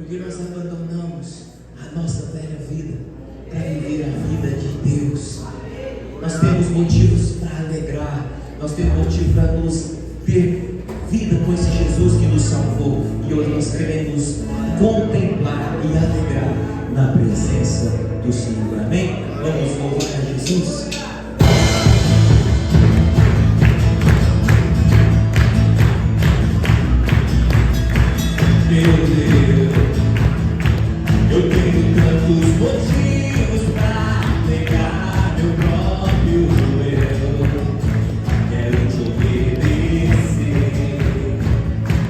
Porque nós abandonamos a nossa velha vida para viver a vida de Deus. Nós temos motivos para alegrar, nós temos motivo para nos ter vida com esse Jesus que nos salvou. E hoje nós queremos contemplar e alegrar na presença do Senhor. Amém? Vamos louvar a Jesus. Meu Deus, eu tenho tantos motivos para negar meu próprio eu. Quero te obedecer.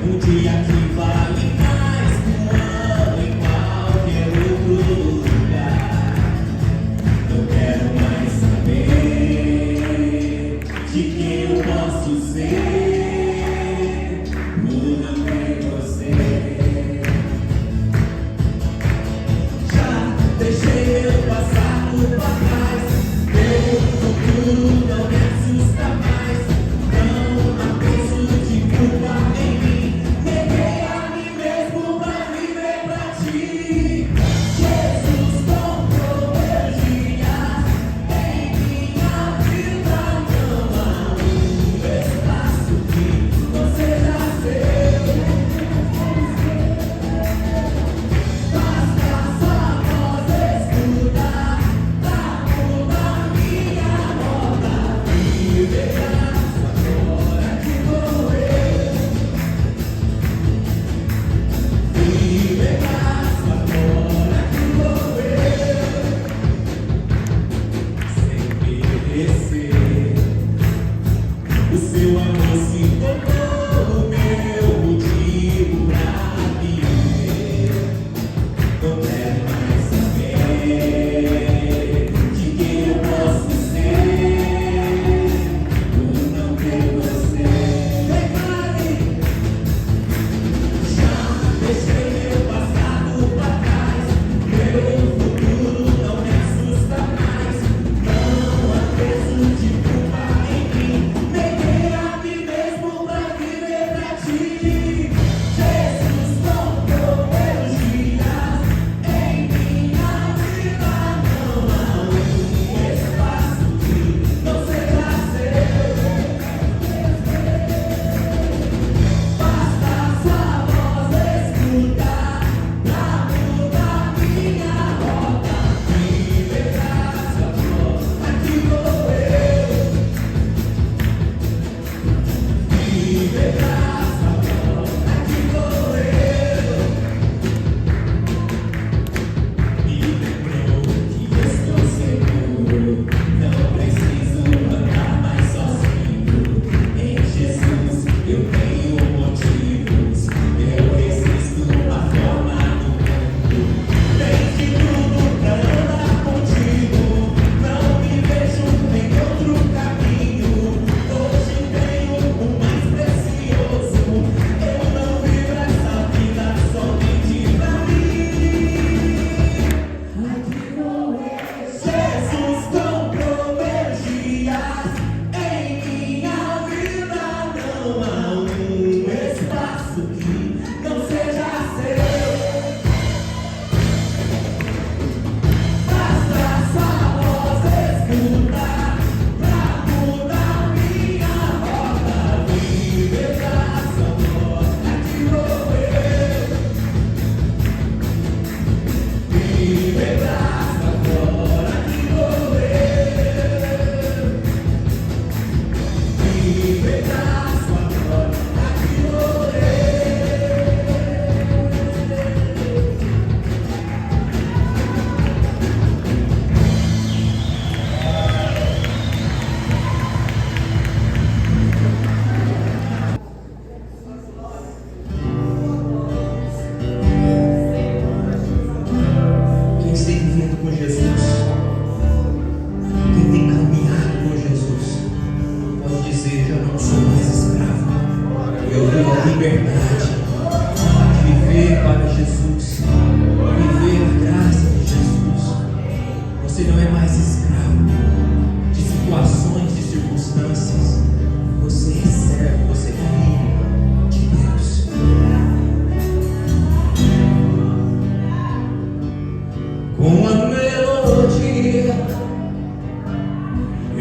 Um dia que vale mais que um ano em qualquer outro lugar. Não quero mais saber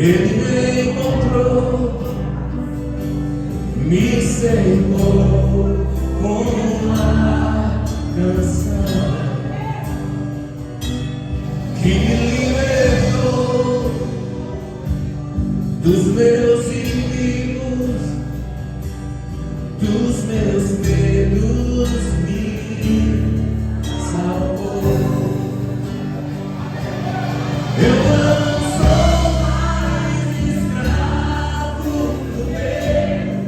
Ele me encontrou, me cercou com uma canção que me libertou dos meus inimigos, dos meus medos, me salvou. Eu não sou mais escravo do medo,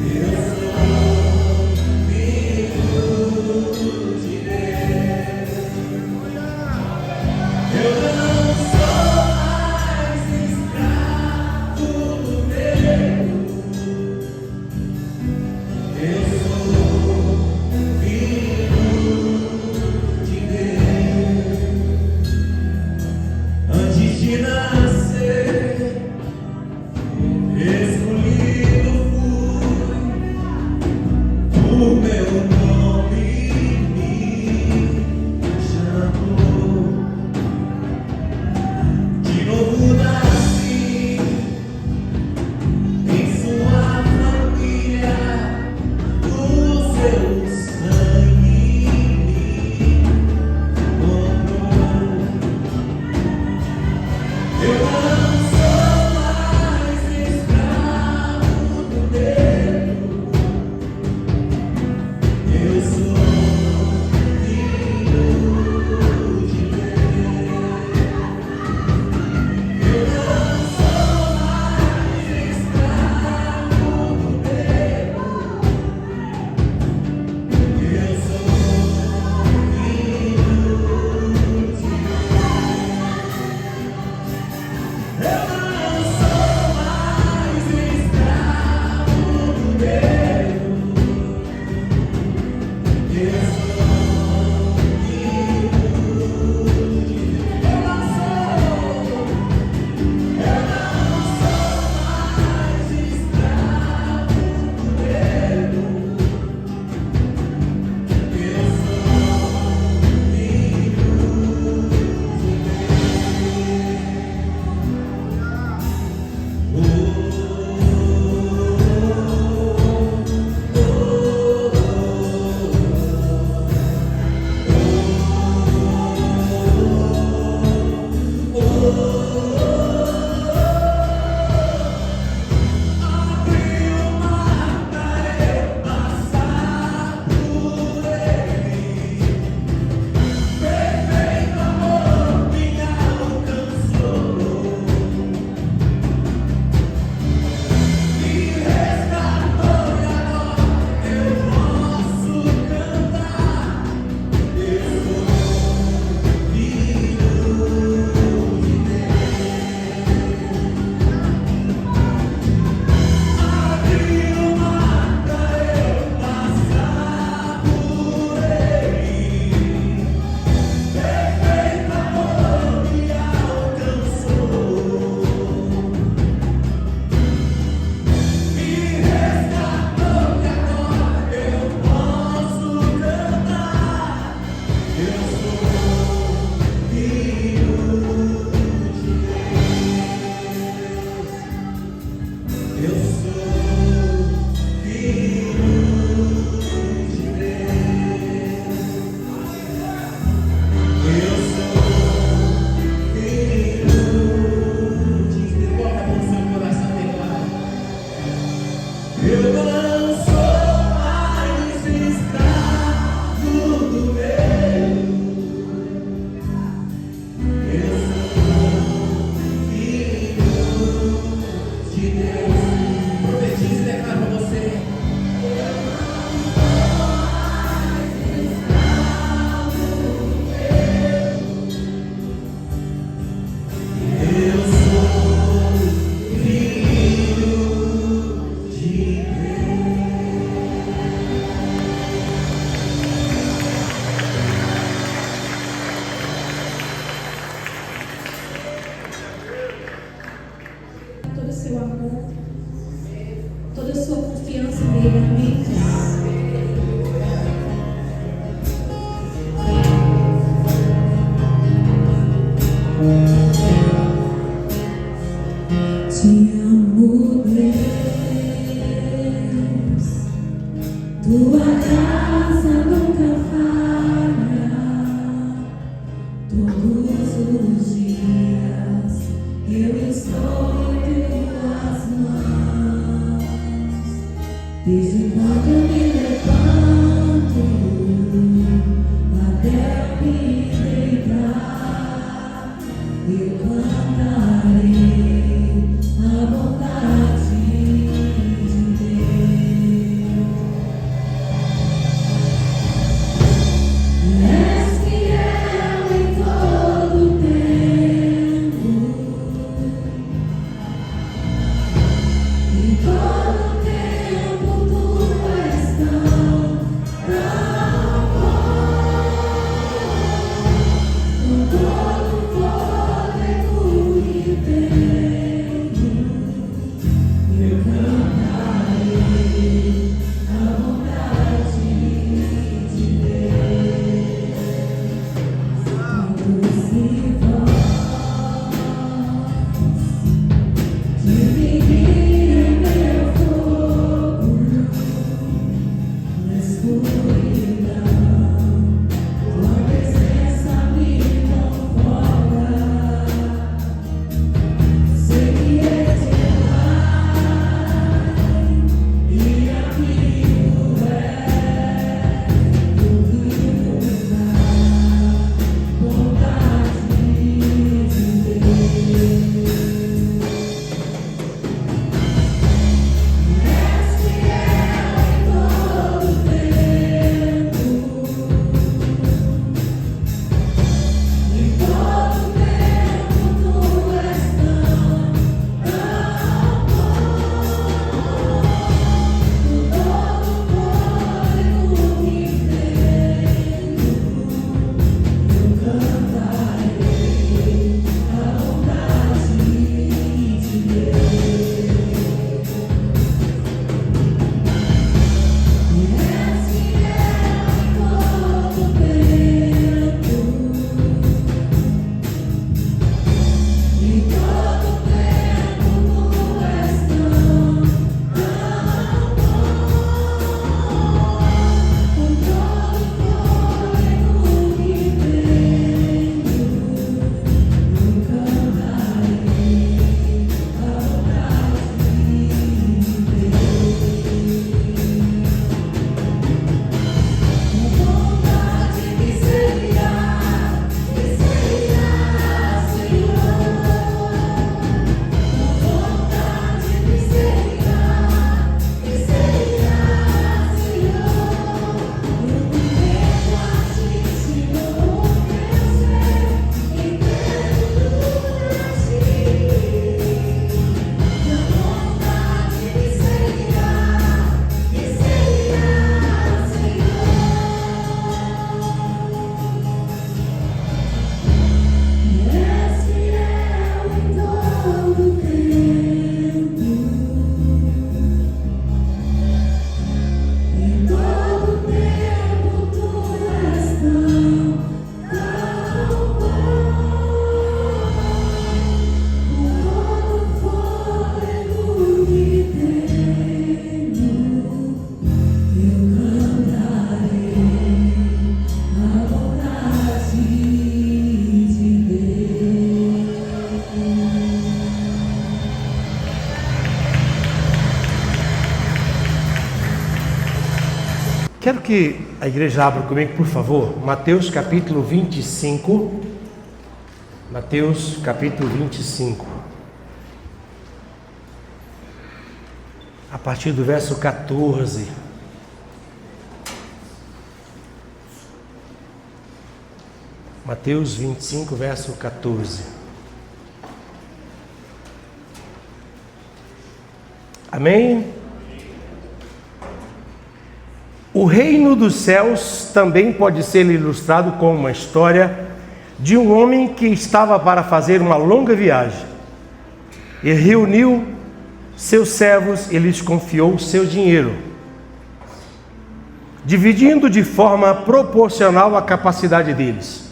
eu sou filho de Deus. Eu não sou mais escravo do medo, eu sou filho de Deus. Antes de nascer, escolhido fui, o meu nome me chamou. De novo nasci em sua família, o seu sangue me comprou. Eu não sou mais escravo do medo, graça nunca falha, todos os dias eu estou em tuas mãos. Desde quando eu me levanto até eu me deitar, eu cantarei a bondade de Deus. És fiel em todo tempo, em todo tempo tu és tão bom, com todo fôlego que tenho, eu cantarei a bondade de Deus. Quando se voz dividir meu fogo na escuridão, tua presença me conforta. Sei que és meu Pai e amigo é, tu vives na bondade de Deus. És fiel em todo tempo, em todo tempo tu és tão bom, com todo fôlego que tenho, eu cantarei a bondade de Deus. És fiel em todo tempo, em todo tempo tu és tão bom, com todo fôlego que tenho, eu cantarei a bondade de Deus. Com vontade me seguirá, Senhor. Com vontade me seguirá, Senhor. Eu me rendo a ti, Senhor, meu ser, inteiro a ti. Com vontade me seguirá, Senhor. És fiel em todo tempo, em todo tempo tu és tão bom, com todo fôlego que tenho, eu cantarei a bondade de Deus. Quero que a igreja abra comigo, por favor, Mateus capítulo 25. Mateus capítulo 25. A partir do verso 14. Mateus 25, verso 14. Amém? O reino dos céus também pode ser ilustrado com uma história de um homem que estava para fazer uma longa viagem e reuniu seus servos e lhes confiou seu dinheiro, dividindo de forma proporcional à capacidade deles.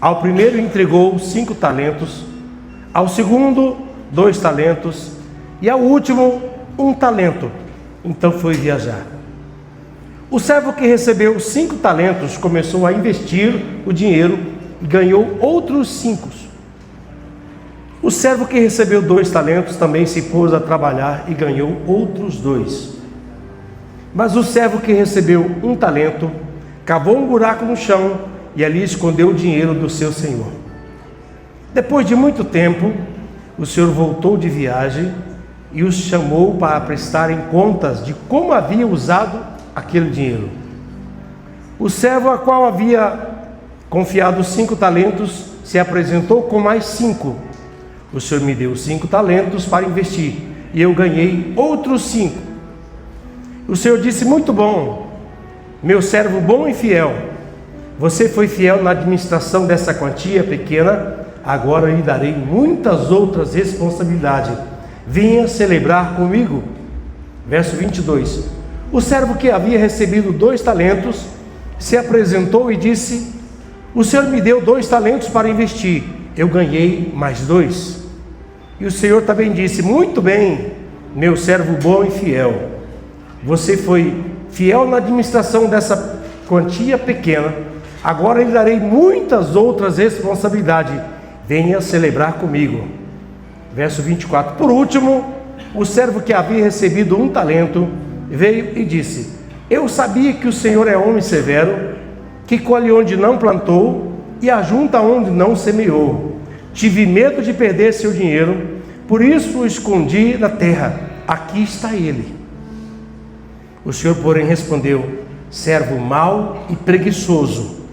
Ao primeiro entregou 5 talentos, ao segundo 2 talentos e ao último 1 talento. Então foi viajar. O servo que recebeu 5 talentos começou a investir o dinheiro e ganhou outros 5. O servo que recebeu 2 talentos também se pôs a trabalhar e ganhou outros 2. Mas o servo que recebeu 1 talento cavou um buraco no chão e ali escondeu o dinheiro do seu senhor. Depois de muito tempo, o senhor voltou de viagem e os chamou para prestarem contas de como havia usado aquele dinheiro. O servo a qual havia confiado 5 talentos se apresentou com mais 5. O senhor me deu 5 talentos para investir e eu ganhei outros 5. O senhor disse: muito bom, meu servo bom e fiel. Você foi fiel na administração dessa quantia pequena, agora lhe darei muitas outras responsabilidades. Venha celebrar comigo. Verso 22. O servo que havia recebido 2 talentos se apresentou e disse: o senhor me deu 2 talentos para investir, eu ganhei mais 2. E o senhor também disse: muito bem, meu servo bom e fiel. Você foi fiel na administração dessa quantia pequena, agora lhe darei muitas outras responsabilidades. Venha celebrar comigo. Verso 24. Por último, o servo que havia recebido 1 talento veio e disse: eu sabia que o Senhor é homem severo, que colhe onde não plantou e ajunta onde não semeou. Tive medo de perder seu dinheiro, por isso o escondi na terra. Aqui está ele. O Senhor, porém, respondeu: servo mau e preguiçoso.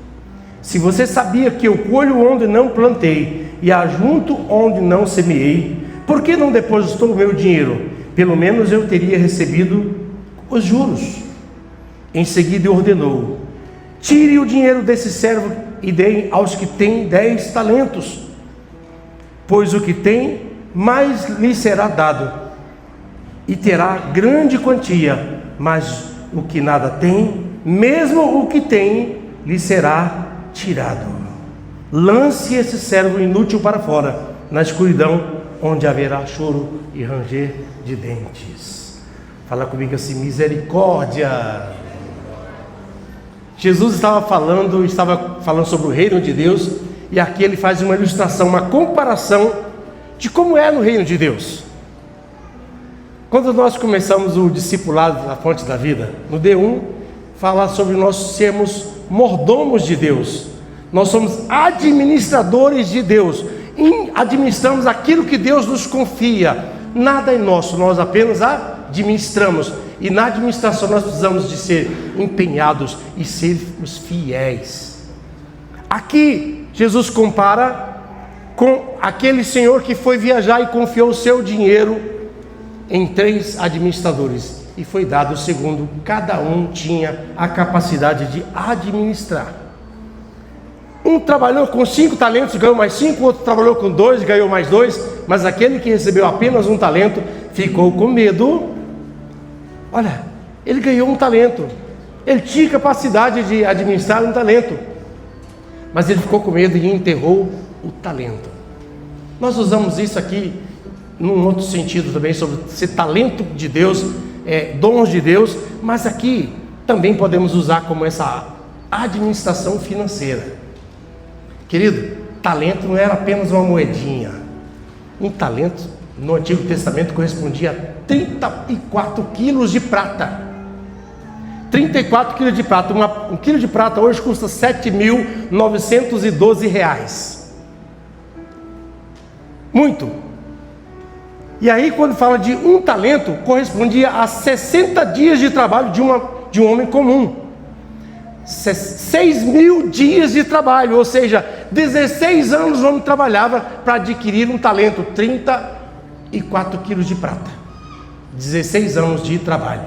Se você sabia que eu colho onde não plantei e ajunto onde não semeei, por que não depositou o meu dinheiro? Pelo menos eu teria recebido os juros. Em seguida ordenou: tire o dinheiro desse servo e dê aos que têm 10 talentos, pois o que tem, mais lhe será dado, e terá grande quantia, mas o que nada tem, mesmo o que tem, lhe será tirado. Lance esse servo inútil para fora, na escuridão, onde haverá choro e ranger de dentes. Fala comigo assim: misericórdia. Jesus estava falando sobre o reino de Deus, e aqui ele faz uma ilustração, uma comparação de como é no reino de Deus. Quando nós começamos o discipulado da Fonte da Vida, no D1, fala sobre nós sermos mordomos de Deus. Nós somos administradores de Deus, administramos aquilo que Deus nos confia. Nada é nosso, nós apenas administramos. E na administração nós precisamos de ser empenhados e sermos fiéis. Aqui Jesus compara com aquele senhor que foi viajar e confiou o seu dinheiro em 3 administradores, e foi dado segundo cada um tinha a capacidade de administrar. Um trabalhou com 5 talentos, ganhou mais 5, outro trabalhou com 2, ganhou mais 2, mas aquele que recebeu apenas 1 talento ficou com medo. Olha, ele ganhou 1 talento, ele tinha capacidade de administrar 1 talento, mas ele ficou com medo e enterrou o talento. Nós usamos isso aqui num outro sentido também, sobre ser talento de Deus, dons de Deus, mas aqui também podemos usar como essa administração financeira. Querido, talento não era apenas uma moedinha. Um talento no Antigo Testamento correspondia a 34 quilos de prata. 34 quilos de prata. Um quilo de prata hoje custa R$7.912. Muito. E aí, quando fala de 1 talento, correspondia a 60 dias de trabalho de um homem comum. 6.000 dias de trabalho, ou seja, 16 anos o homem trabalhava para adquirir 1 talento, 34 quilos de prata. 16 anos de trabalho.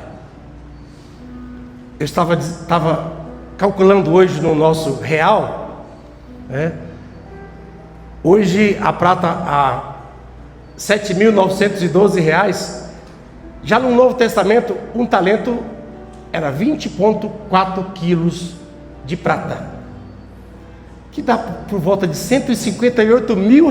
Eu estava calculando hoje no nosso real, hoje a prata a R$7.912, já no Novo Testamento 1 talento era 20,4 quilos de prata, que dá por volta de R$158 mil,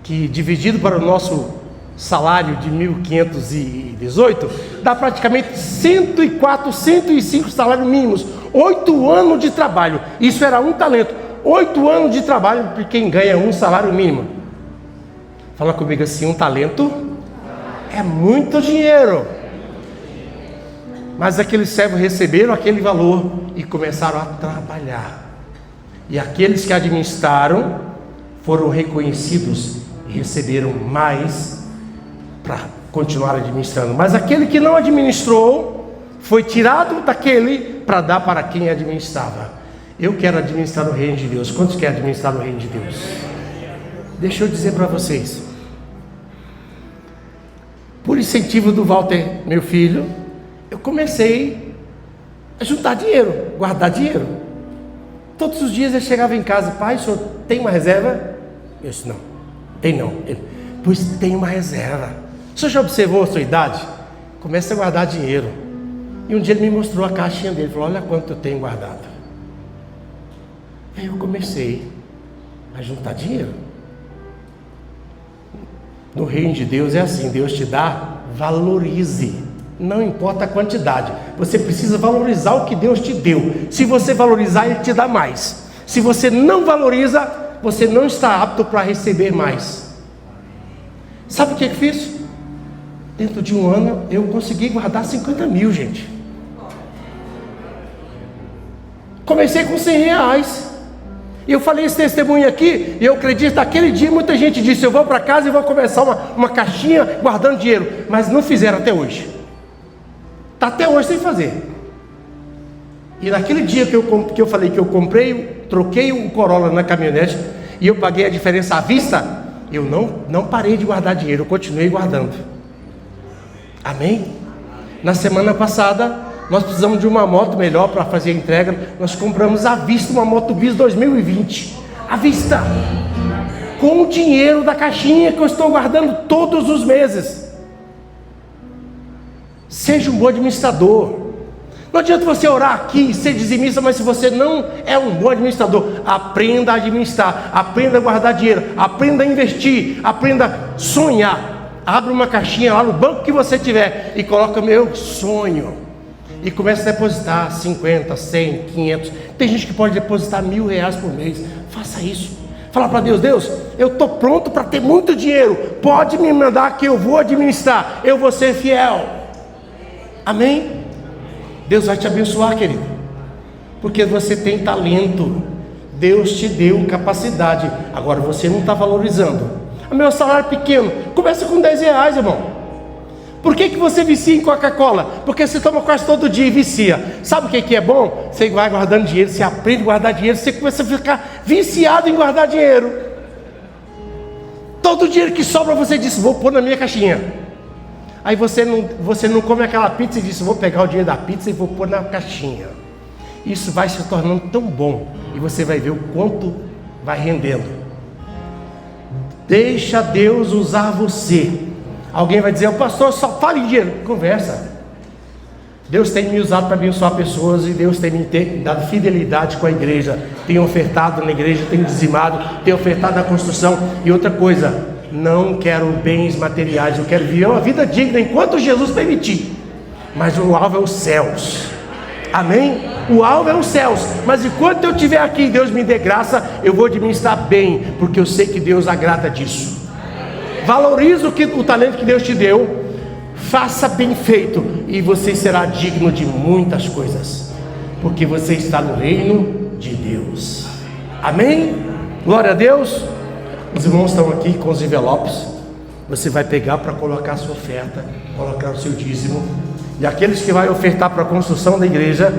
que dividido para o nosso salário de 1.518, dá praticamente 104, 105 salários mínimos. 8 anos de trabalho, isso era um talento. 8 anos de trabalho para quem ganha um salário mínimo. Fala comigo assim, um talento é muito dinheiro. Mas aqueles servos receberam aquele valor e começaram a trabalhar. E aqueles que administraram foram reconhecidos e receberam mais para continuar administrando. Mas aquele que não administrou foi tirado daquele para dar para quem administrava. Eu quero administrar o reino de Deus. Quantos querem administrar o reino de Deus? Deixa eu dizer para vocês. Por incentivo do Walter, meu filho, eu comecei a juntar dinheiro, guardar dinheiro. Todos os dias eu chegava em casa, pai, o senhor tem uma reserva? Eu disse, não, tem não. Ele, pois tem uma reserva. O senhor já observou a sua idade? Comece a guardar dinheiro. E um dia ele me mostrou a caixinha dele, falou, olha quanto eu tenho guardado. Aí eu comecei a juntar dinheiro. No reino de Deus é assim, Deus te dá, valorize. Não importa a quantidade, você precisa valorizar o que Deus te deu. Se você valorizar, Ele te dá mais. Se você não valoriza, você não está apto para receber mais. Sabe o que eu fiz? Dentro de um ano, eu consegui guardar 50 mil, gente. Comecei com 100 reais. E eu falei esse testemunho aqui, e eu acredito, naquele dia muita gente disse, eu vou para casa e vou começar uma caixinha guardando dinheiro. Mas não fizeram até hoje. Está até hoje sem fazer. E naquele dia que eu falei que eu comprei, troquei o Corolla na caminhonete, e eu paguei a diferença à vista, eu não parei de guardar dinheiro, eu continuei guardando. Amém? Na semana passada, nós precisamos de uma moto melhor para fazer a entrega. Nós compramos à vista uma Moto Bis 2020. À vista. Com o dinheiro da caixinha que eu estou guardando todos os meses. Seja um bom administrador. Não adianta você orar aqui e ser dizimista, mas se você não é um bom administrador, aprenda a administrar, aprenda a guardar dinheiro, aprenda a investir, aprenda a sonhar. Abra uma caixinha lá no banco que você tiver e coloca meu sonho. E começa a depositar 50, 100, 500. Tem gente que pode depositar R$1.000 por mês. Faça isso. Fala para Deus, Deus, eu estou pronto para ter muito dinheiro. Pode me mandar que eu vou administrar. Eu vou ser fiel. Amém? Deus vai te abençoar, querido. Porque você tem talento. Deus te deu capacidade. Agora você não está valorizando. O meu salário é pequeno. Começa com R$10, irmão. Por que você vicia em Coca-Cola? Porque você toma quase todo dia e vicia. Sabe o que é bom? Você vai guardando dinheiro, você aprende a guardar dinheiro, você começa a ficar viciado em guardar dinheiro. Todo dinheiro que sobra você diz, vou pôr na minha caixinha. Aí você não come aquela pizza e diz, vou pegar o dinheiro da pizza e vou pôr na caixinha. Isso vai se tornando tão bom e você vai ver o quanto vai rendendo. Deixa Deus usar você. Alguém vai dizer, o pastor só fala em dinheiro. Conversa. Deus tem me usado para abençoar pessoas e Deus tem me dado fidelidade com a igreja. Tem ofertado na igreja, tem dizimado, tem ofertado na construção. E outra coisa, não quero bens materiais, eu quero viver uma vida digna enquanto Jesus permitir. Mas o alvo é os céus. Amém? O alvo é os céus. Mas enquanto eu estiver aqui, Deus me dê graça, eu vou administrar bem, porque eu sei que Deus agrada disso. Valorize o talento que Deus te deu, faça bem feito e você será digno de muitas coisas, porque você está no reino de Deus. Amém? Glória a Deus. Os irmãos estão aqui com os envelopes. Você vai pegar para colocar a sua oferta, colocar o seu dízimo. E aqueles que vai ofertar para a construção da igreja,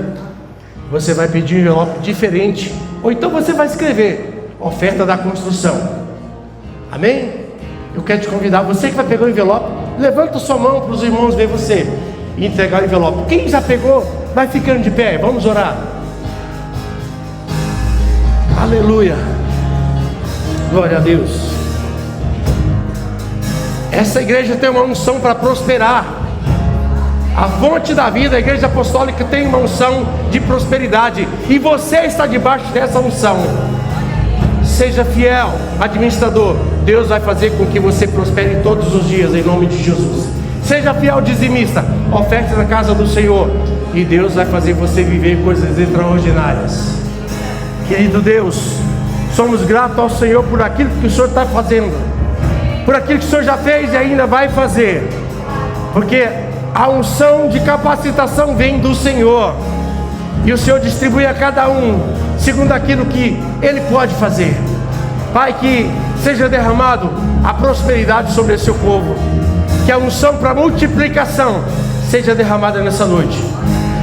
você vai pedir um envelope diferente, ou então você vai escrever oferta da construção. Amém? Eu quero te convidar, você que vai pegar o envelope, levanta sua mão para os irmãos ver você e entregar o envelope. Quem já pegou, vai ficando de pé, vamos orar. Aleluia, glória a Deus. Essa igreja tem uma unção para prosperar. A fonte da vida, a igreja apostólica tem uma unção de prosperidade, e você está debaixo dessa unção. seja fiel, administrador. Deus vai fazer com que você prospere todos os dias, em nome de Jesus. Seja fiel, dizimista, oferte na casa do Senhor, e Deus vai fazer você viver coisas extraordinárias. Querido Deus, somos gratos ao Senhor por aquilo que o Senhor está fazendo, por aquilo que o Senhor já fez e ainda vai fazer, porque a unção de capacitação vem do Senhor, e o Senhor distribui a cada um segundo aquilo que Ele pode fazer. Pai, que seja derramado a prosperidade sobre esse seu povo, que a unção para multiplicação seja derramada nessa noite.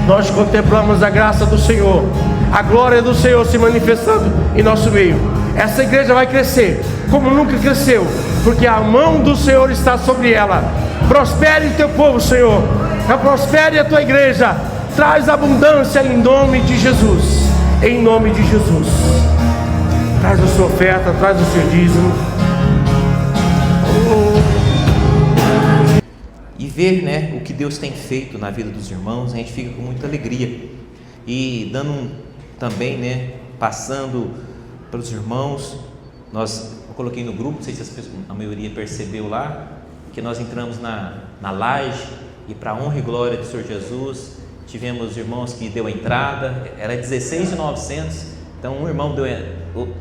Nós contemplamos a graça do Senhor, a glória do Senhor se manifestando em nosso meio. Essa igreja vai crescer como nunca cresceu, porque a mão do Senhor está sobre ela. Prospere o teu povo, Senhor, prospere a tua igreja, traz abundância em nome de Jesus, em nome de Jesus. Traz a sua oferta, traz o seu dízimo. E ver, né, o que Deus tem feito na vida dos irmãos, a gente fica com muita alegria. E dando também, né, passando pelos irmãos, eu coloquei no grupo, não sei se a maioria percebeu lá, que nós entramos na laje, e para a honra e glória do Senhor Jesus, tivemos irmãos que deu a entrada, era 16.900, então um irmão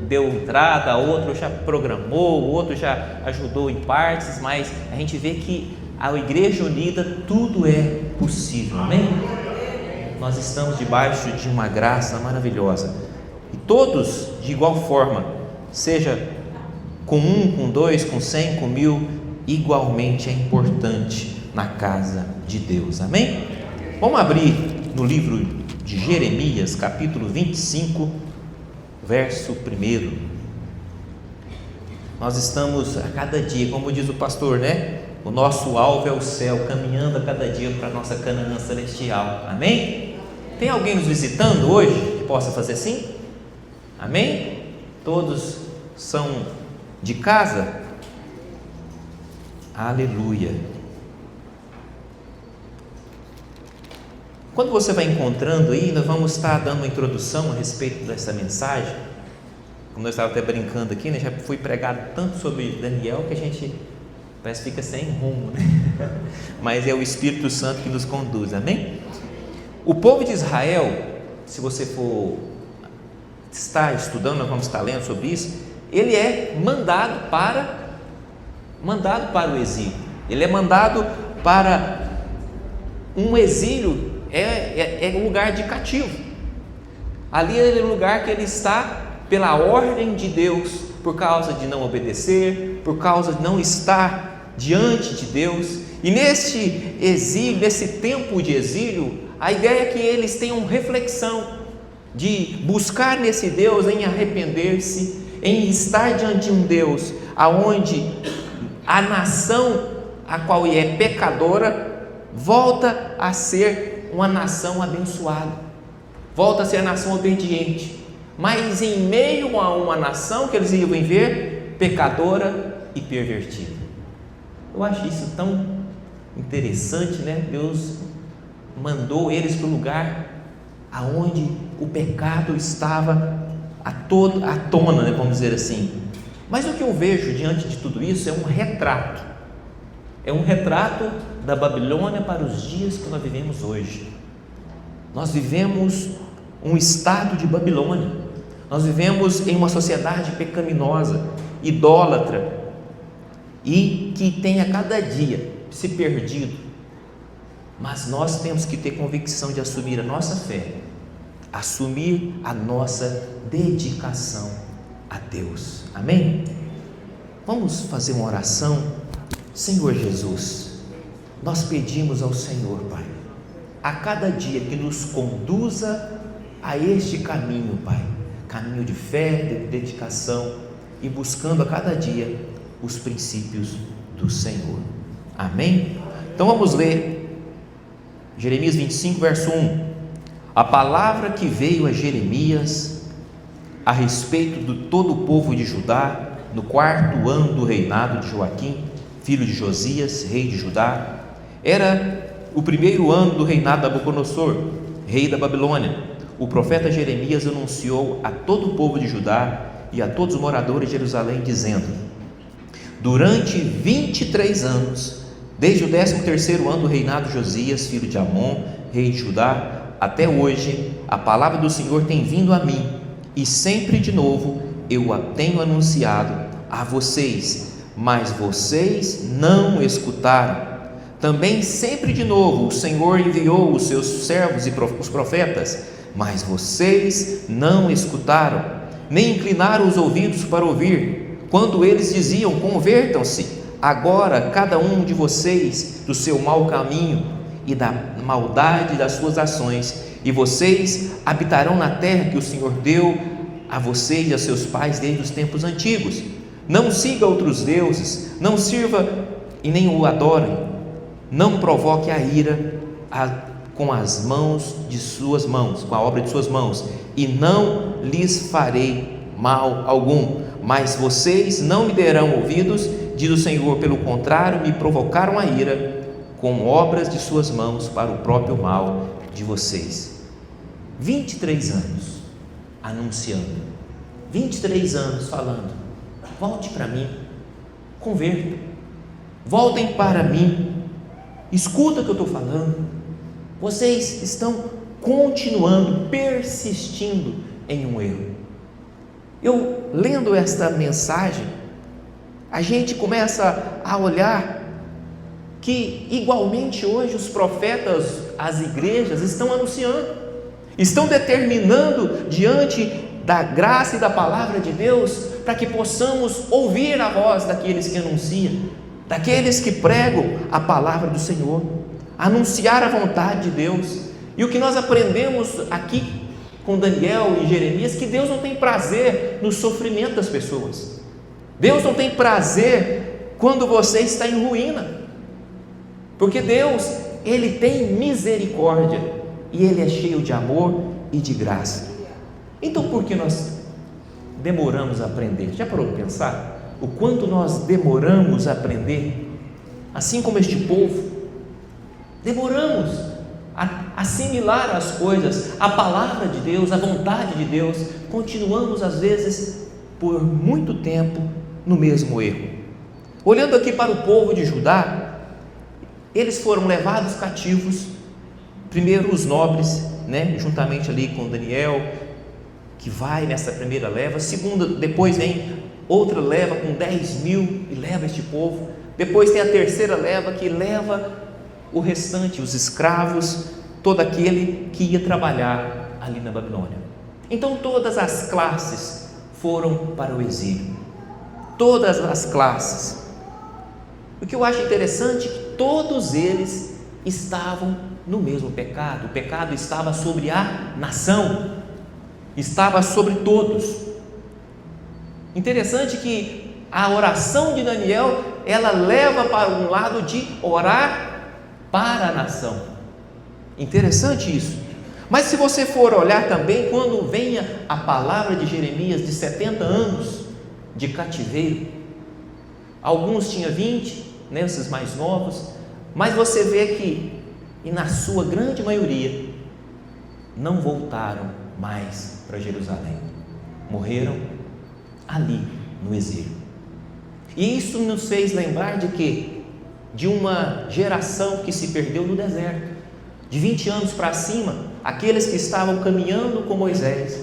deu entrada, outro já programou, o outro já ajudou em partes, mas a gente vê que a Igreja Unida tudo é possível, amém? Nós estamos debaixo de uma graça maravilhosa, e todos de igual forma, seja com 1, com 2, com 100, com 1000, igualmente é importante na casa de Deus, amém? Vamos abrir no livro de Jeremias, capítulo 25, verso 1. Nós estamos a cada dia, como diz o pastor, né? O nosso alvo é o céu, caminhando a cada dia para a nossa Canaã celestial, amém? Tem alguém nos visitando hoje que possa fazer assim? Amém? Todos são de casa? Aleluia! Quando você vai encontrando aí, nós vamos estar dando uma introdução a respeito dessa mensagem. Como eu estava até brincando aqui, né? Já fui pregado tanto sobre Daniel que a gente parece que fica sem rumo, né? Mas é o Espírito Santo que nos conduz, amém? O povo de Israel, se você for estar estudando, nós vamos estar lendo sobre isso, ele é mandado para o exílio, ele é mandado para um exílio, é um lugar de cativo. Ali é o lugar que ele está pela ordem de Deus, por causa de não obedecer, por causa de não estar diante de Deus. E neste exílio, nesse tempo de exílio, a ideia é que eles tenham reflexão de buscar nesse Deus, em arrepender-se, em estar diante de um Deus aonde a nação a qual é pecadora volta a ser uma nação abençoada, volta a ser a nação obediente, mas em meio a uma nação que eles iam ver pecadora e pervertida. Eu acho isso tão interessante, né? Deus mandou eles para o lugar aonde o pecado estava à tona, né? Vamos dizer assim. Mas o que eu vejo diante de tudo isso é um retrato da Babilônia para os dias que nós vivemos hoje. Nós vivemos um estado de Babilônia, nós vivemos em uma sociedade pecaminosa, idólatra, e que tem a cada dia se perdido. Mas nós temos que ter convicção de assumir a nossa fé, assumir a nossa dedicação a Deus, amém? Vamos fazer uma oração. Senhor Jesus, nós pedimos ao Senhor, Pai, a cada dia que nos conduza a este caminho, Pai, caminho de fé, de dedicação, e buscando a cada dia os princípios do Senhor, amém? Então vamos ler Jeremias 25, verso 1. A palavra que veio a Jeremias a respeito de todo o povo de Judá, no 4º ano do reinado de Joaquim, filho de Josias, rei de Judá. Era o 1º ano do reinado de Nabucodonosor, rei da Babilônia. O profeta Jeremias anunciou a todo o povo de Judá e a todos os moradores de Jerusalém, dizendo: durante 23 anos, desde o 13º ano do reinado de Josias, filho de Amon, rei de Judá, até hoje, a palavra do Senhor tem vindo a mim, e sempre de novo eu a tenho anunciado a vocês, mas vocês não escutaram. Também sempre de novo o Senhor enviou os seus servos e os profetas, mas vocês não escutaram, nem inclinaram os ouvidos para ouvir, quando eles diziam: convertam-se agora cada um de vocês do seu mau caminho e da maldade das suas ações, e vocês habitarão na terra que o Senhor deu a vocês e a seus pais desde os tempos antigos. Não siga outros deuses, não sirva e nem o adorem, não provoque a ira com as mãos de suas mãos, com a obra de suas mãos, e não lhes farei mal algum. Mas vocês não me derão ouvidos, diz o Senhor, pelo contrário, me provocaram a ira com obras de suas mãos para o próprio mal de vocês. 23 anos anunciando, 23 anos falando: volte para mim, convertam, voltem para mim, escuta o que eu estou falando. Vocês estão continuando, persistindo em um erro. Eu, lendo esta mensagem, a gente começa a olhar que igualmente hoje os profetas, as igrejas estão anunciando, estão determinando diante da graça e da palavra de Deus, para que possamos ouvir a voz daqueles que anunciam, daqueles que pregam a palavra do Senhor, anunciar a vontade de Deus. E o que nós aprendemos aqui com Daniel e Jeremias, que Deus não tem prazer no sofrimento das pessoas. Deus não tem prazer quando você está em ruína, porque Deus, Ele tem misericórdia e Ele é cheio de amor e de graça. Então, por que nós demoramos a aprender? Já parou para pensar o quanto nós demoramos a aprender? Assim como este povo, demoramos a assimilar as coisas, a palavra de Deus, a vontade de Deus. Continuamos às vezes por muito tempo no mesmo erro. Olhando aqui para o povo de Judá, eles foram levados cativos, primeiro os nobres, juntamente ali com Daniel, que vai nessa primeira leva. Segunda, depois vem outra leva com 10.000 e leva este povo. Depois tem a terceira leva que leva o restante, os escravos, todo aquele que ia trabalhar ali na Babilônia. Então todas as classes foram para o exílio, todas as classes. O que eu acho interessante é que todos eles estavam no mesmo pecado. O pecado estava sobre a nação, estava sobre todos. Interessante que a oração de Daniel, ela leva para um lado de orar para a nação. Interessante isso. Mas se você for olhar também, quando vem a palavra de Jeremias de 70 anos de cativeiro, alguns tinham 20, esses mais novos, mas você vê que, e na sua grande maioria, não voltaram mais para Jerusalém, morreram ali no exílio. E isso nos fez lembrar de quê? De uma geração que se perdeu no deserto, de 20 anos para cima, aqueles que estavam caminhando com Moisés,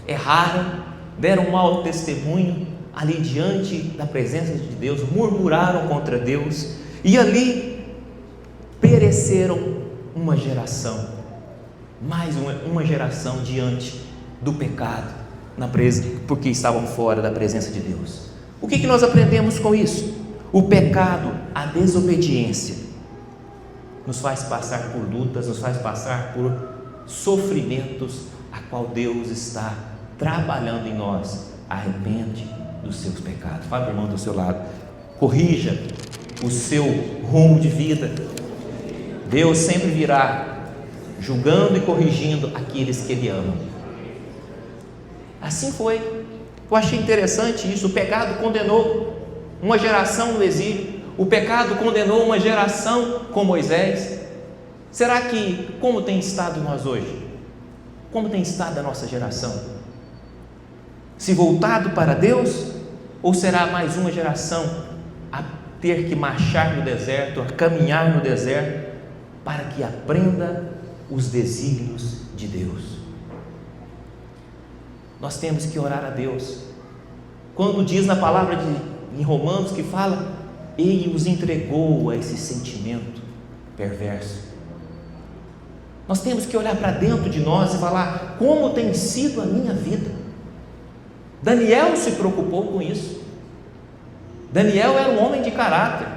erraram, deram mau testemunho ali diante da presença de Deus, murmuraram contra Deus, e ali pereceram uma geração, mais uma geração diante do pecado, porque estavam fora da presença de Deus. O que nós aprendemos com isso? O pecado, a desobediência, nos faz passar por lutas, nos faz passar por sofrimentos, a qual Deus está trabalhando em nós. Arrepende dos seus pecados. Fala para o irmão do seu lado, corrija o seu rumo de vida. Deus sempre virá julgando e corrigindo aqueles que Ele ama. Assim foi. Eu achei interessante isso. O pecado condenou uma geração no exílio, o pecado condenou uma geração com Moisés. Será que, como tem estado nós hoje? Como tem estado a nossa geração? se voltado para Deus? Ou será mais uma geração a ter que marchar no deserto, a caminhar no deserto, para que aprenda os desígnios de Deus? Nós temos que orar a Deus. Quando diz na palavra em Romanos que fala, Ele os entregou a esse sentimento perverso. Nós temos que olhar para dentro de nós e falar: como tem sido a minha vida? Daniel se preocupou com isso. Daniel era um homem de caráter,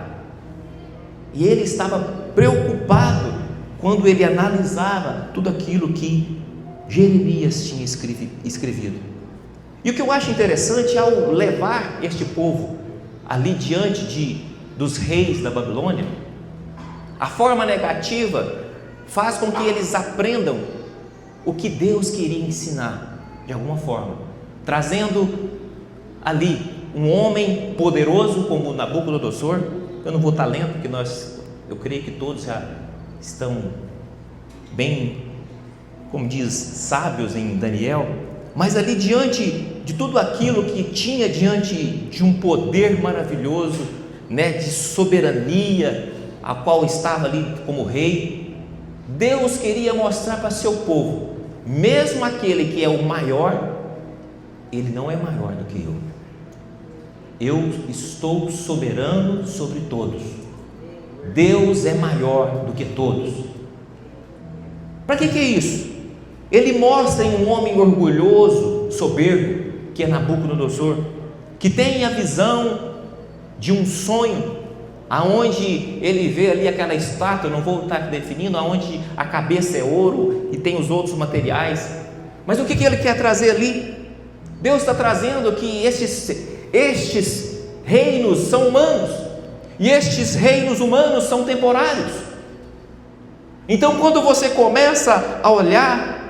e ele estava preocupado quando ele analisava tudo aquilo que Jeremias tinha escrevido. E o que eu acho interessante, ao levar este povo ali diante dos reis da Babilônia, a forma negativa faz com que eles aprendam o que Deus queria ensinar, de alguma forma, trazendo ali um homem poderoso como Nabucodonosor. Eu não vou estar lendo, porque eu creio que todos já estão bem, como diz, sábios em Daniel, mas ali diante de tudo aquilo que tinha, diante de um poder maravilhoso, de soberania, a qual estava ali como rei, Deus queria mostrar para seu povo, mesmo aquele que é o maior, ele não é maior do que eu. Eu estou soberano sobre todos. Deus é maior do que todos. Para que é isso? Ele mostra em um homem orgulhoso, soberbo, que é Nabucodonosor, que tem a visão de um sonho, aonde ele vê ali aquela estátua, eu não vou estar definindo, aonde a cabeça é ouro e tem os outros materiais. Mas o que ele quer trazer ali? Deus está trazendo que estes reinos são humanos, e estes reinos humanos são temporários. Então, quando você começa a olhar,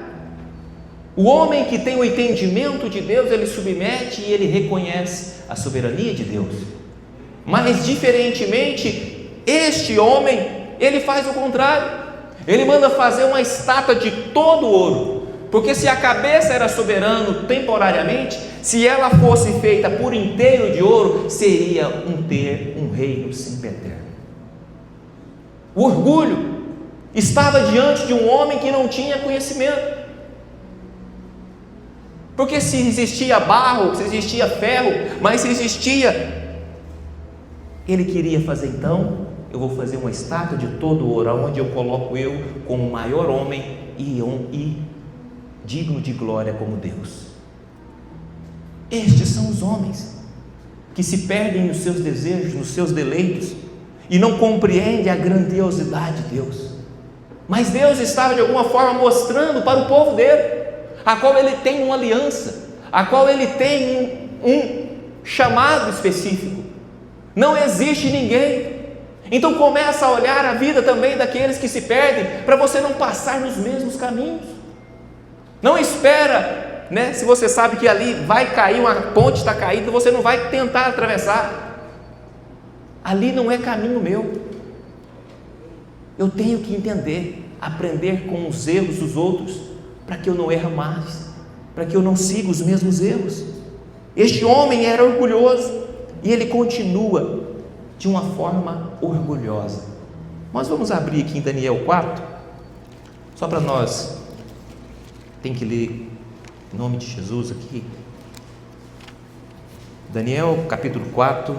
o homem que tem o entendimento de Deus, ele submete e ele reconhece a soberania de Deus. Mas, diferentemente, este homem, ele faz o contrário. Ele manda fazer uma estátua de todo ouro, porque se a cabeça era soberano temporariamente, se ela fosse feita por inteiro de ouro, seria um reino sempiterno. O orgulho estava diante de um homem que não tinha conhecimento, porque se existia barro, se existia ferro, mas se existia, ele queria fazer, então eu vou fazer uma estátua de todo ouro, onde eu coloco eu como o maior homem e digno de glória como Deus. Estes são os homens que se perdem nos seus desejos, nos seus deleitos, e não compreendem a grandiosidade de Deus. Mas Deus estava de alguma forma mostrando para o povo dele, a qual ele tem uma aliança, a qual ele tem um chamado específico. Não existe ninguém. Então começa a olhar a vida também daqueles que se perdem, para você não passar nos mesmos caminhos. Não espera, se você sabe que ali vai cair, uma ponte está caída, você não vai tentar atravessar. Ali não é caminho meu. Eu tenho que entender, aprender com os erros dos outros, para que eu não erre mais, para que eu não siga os mesmos erros. Este homem era orgulhoso, e ele continua de uma forma orgulhosa. Nós vamos abrir aqui em Daniel 4, só para nós, tem que ler em nome de Jesus aqui. Daniel capítulo 4,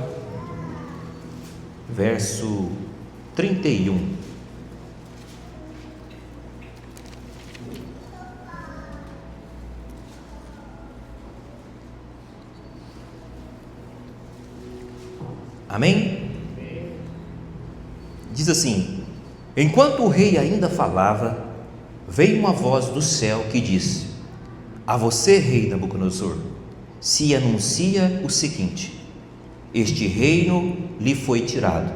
verso 31. Amém? Diz assim: enquanto o rei ainda falava, veio uma voz do céu que disse: a você, rei Nabucodonosor, se anuncia o seguinte: este reino lhe foi tirado,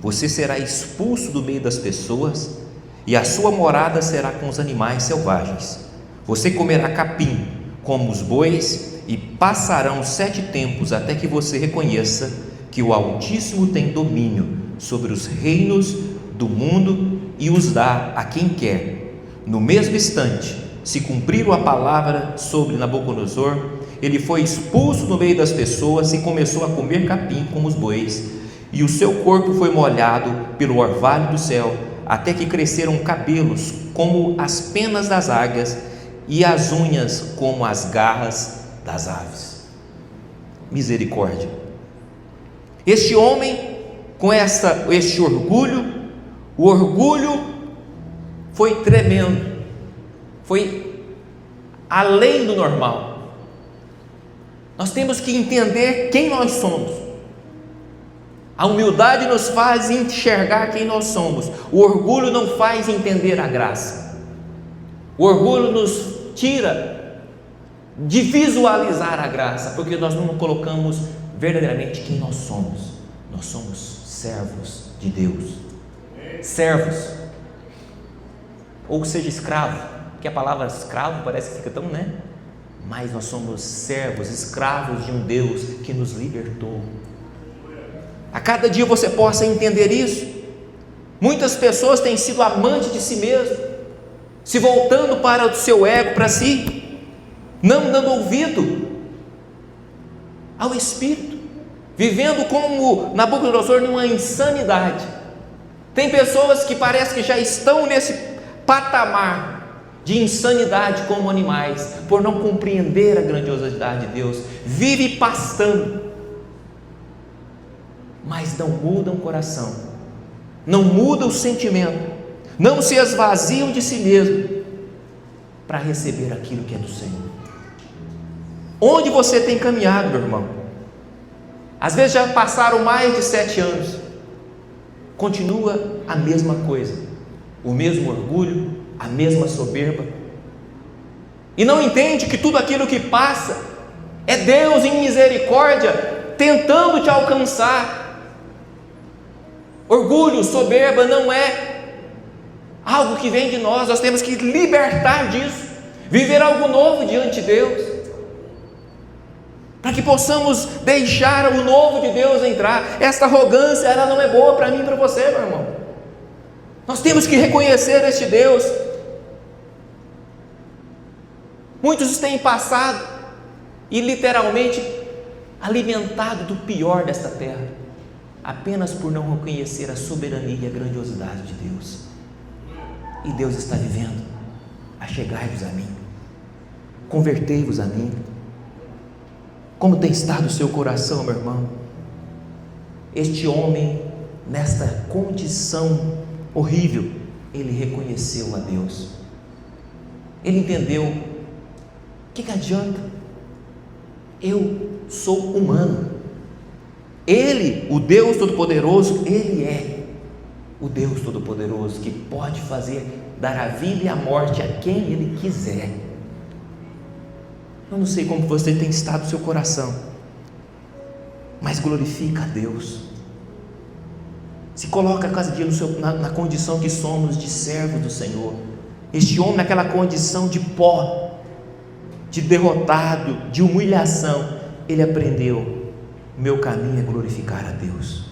você será expulso do meio das pessoas, e a sua morada será com os animais selvagens. Você comerá capim como os bois, e passarão 7 tempos até que você reconheça que o Altíssimo tem domínio sobre os reinos do mundo e os dá a quem quer. No mesmo instante se cumpriu a palavra sobre Nabucodonosor, ele foi expulso do meio das pessoas e começou a comer capim como os bois, e o seu corpo foi molhado pelo orvalho do céu, até que cresceram cabelos como as penas das águias e as unhas como as garras das aves. Misericórdia. Este homem, com este orgulho, o orgulho foi tremendo, foi além do normal. Nós temos que entender quem nós somos. A humildade nos faz enxergar quem nós somos. O orgulho não faz entender a graça. O orgulho nos tira de visualizar a graça, porque nós não colocamos verdadeiramente quem nós somos. Nós somos servos de Deus. Servos. Ou seja, escravo, porque a palavra escravo parece que fica tão, né? Mas nós somos servos, escravos de um Deus que nos libertou. A cada dia você possa entender isso. Muitas pessoas têm sido amantes de si mesmo, se voltando para o seu ego, para si, não dando ouvido ao Espírito, vivendo como Nabucodonosor numa insanidade. Tem pessoas que parece que já estão nesse patamar de insanidade como animais, por não compreender a grandiosidade de Deus, vive pastando, mas não mudam o coração, não mudam o sentimento, não se esvaziam de si mesmo para receber aquilo que é do Senhor. Onde você tem caminhado, meu irmão? Às vezes já passaram mais de 7 anos, continua a mesma coisa, o mesmo orgulho, a mesma soberba, e não entende que tudo aquilo que passa é Deus em misericórdia tentando te alcançar. Orgulho, soberba não é algo que vem de nós. Nós temos que libertar disso, viver algo novo diante de Deus, para que possamos deixar o novo de Deus entrar. Esta arrogância, ela não é boa para mim e para você, meu irmão. Nós temos que reconhecer este Deus. Muitos têm passado e literalmente alimentado do pior desta terra, apenas por não reconhecer a soberania e a grandiosidade de Deus. E Deus está vivendo: achegai-vos a mim, convertei-vos a mim. Como tem estado o seu coração, meu irmão? Este homem, nesta condição horrível, ele reconheceu a Deus. Ele entendeu: o que adianta? Eu sou humano. Ele, o Deus Todo-Poderoso, Ele é o Deus Todo-Poderoso que pode dar a vida e a morte a quem Ele quiser. Eu não sei como você tem estado no seu coração, mas glorifica a Deus. Se coloca cada dia na condição que somos de servos do Senhor. Este homem naquela condição de pó, de derrotado, de humilhação, ele aprendeu: o meu caminho é glorificar a Deus,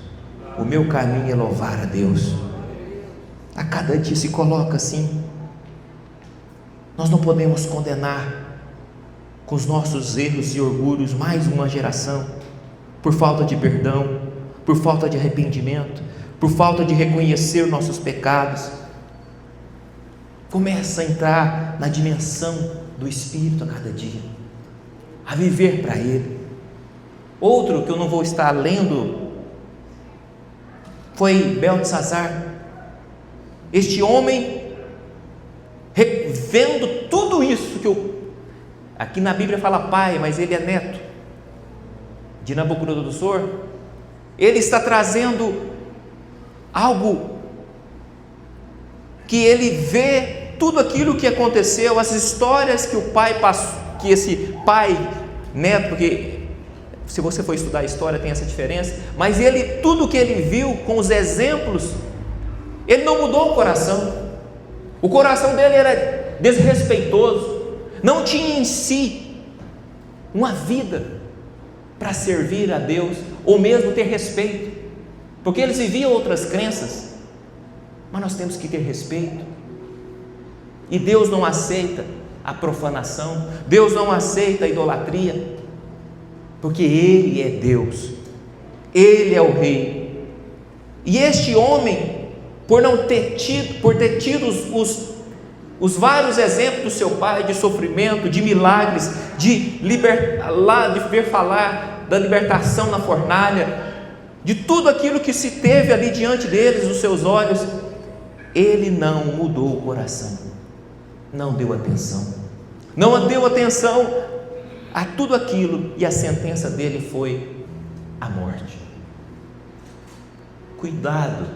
o meu caminho é louvar a Deus. A cada dia se coloca assim. Nós não podemos condenar com os nossos erros e orgulhos mais uma geração, por falta de perdão, por falta de arrependimento, por falta de reconhecer nossos pecados. Começa a entrar na dimensão do Espírito a cada dia, a viver para Ele. Outro que eu não vou estar lendo foi Beltesazar. Este homem, vendo tudo isso que aqui na Bíblia fala pai, mas ele é neto de Nabucodonosor, ele está trazendo algo que ele vê tudo aquilo que aconteceu, as histórias que o pai passou, que esse pai, neto, porque se você for estudar a história tem essa diferença, mas ele, tudo que ele viu com os exemplos, ele não mudou o coração dele era desrespeitoso, não tinha em si uma vida para servir a Deus, ou mesmo ter respeito, porque eles viviam outras crenças, mas nós temos que ter respeito, e Deus não aceita a profanação, Deus não aceita a idolatria. porque Ele é Deus, Ele é o Rei. E este homem, por ter tido os vários exemplos do seu pai, de sofrimento, de milagres, de ver falar da libertação na fornalha, de tudo aquilo que se teve ali diante deles, os seus olhos, ele não mudou o coração, não deu atenção a tudo aquilo, e a sentença dele foi a morte. Cuidado,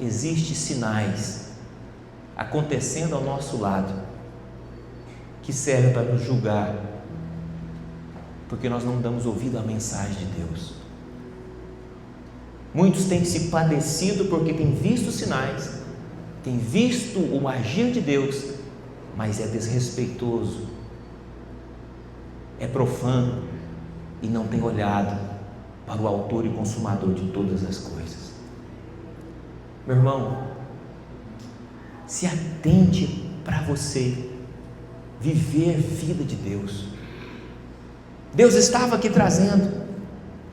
existem sinais acontecendo ao nosso lado que servem para nos julgar, porque nós não damos ouvido à mensagem de Deus. Muitos têm se padecido porque têm visto sinais, têm visto o agir de Deus, mas é desrespeitoso, é profano e não tem olhado para o autor e consumador de todas as coisas. Meu irmão, se atente para você viver a vida de Deus. Deus estava aqui trazendo,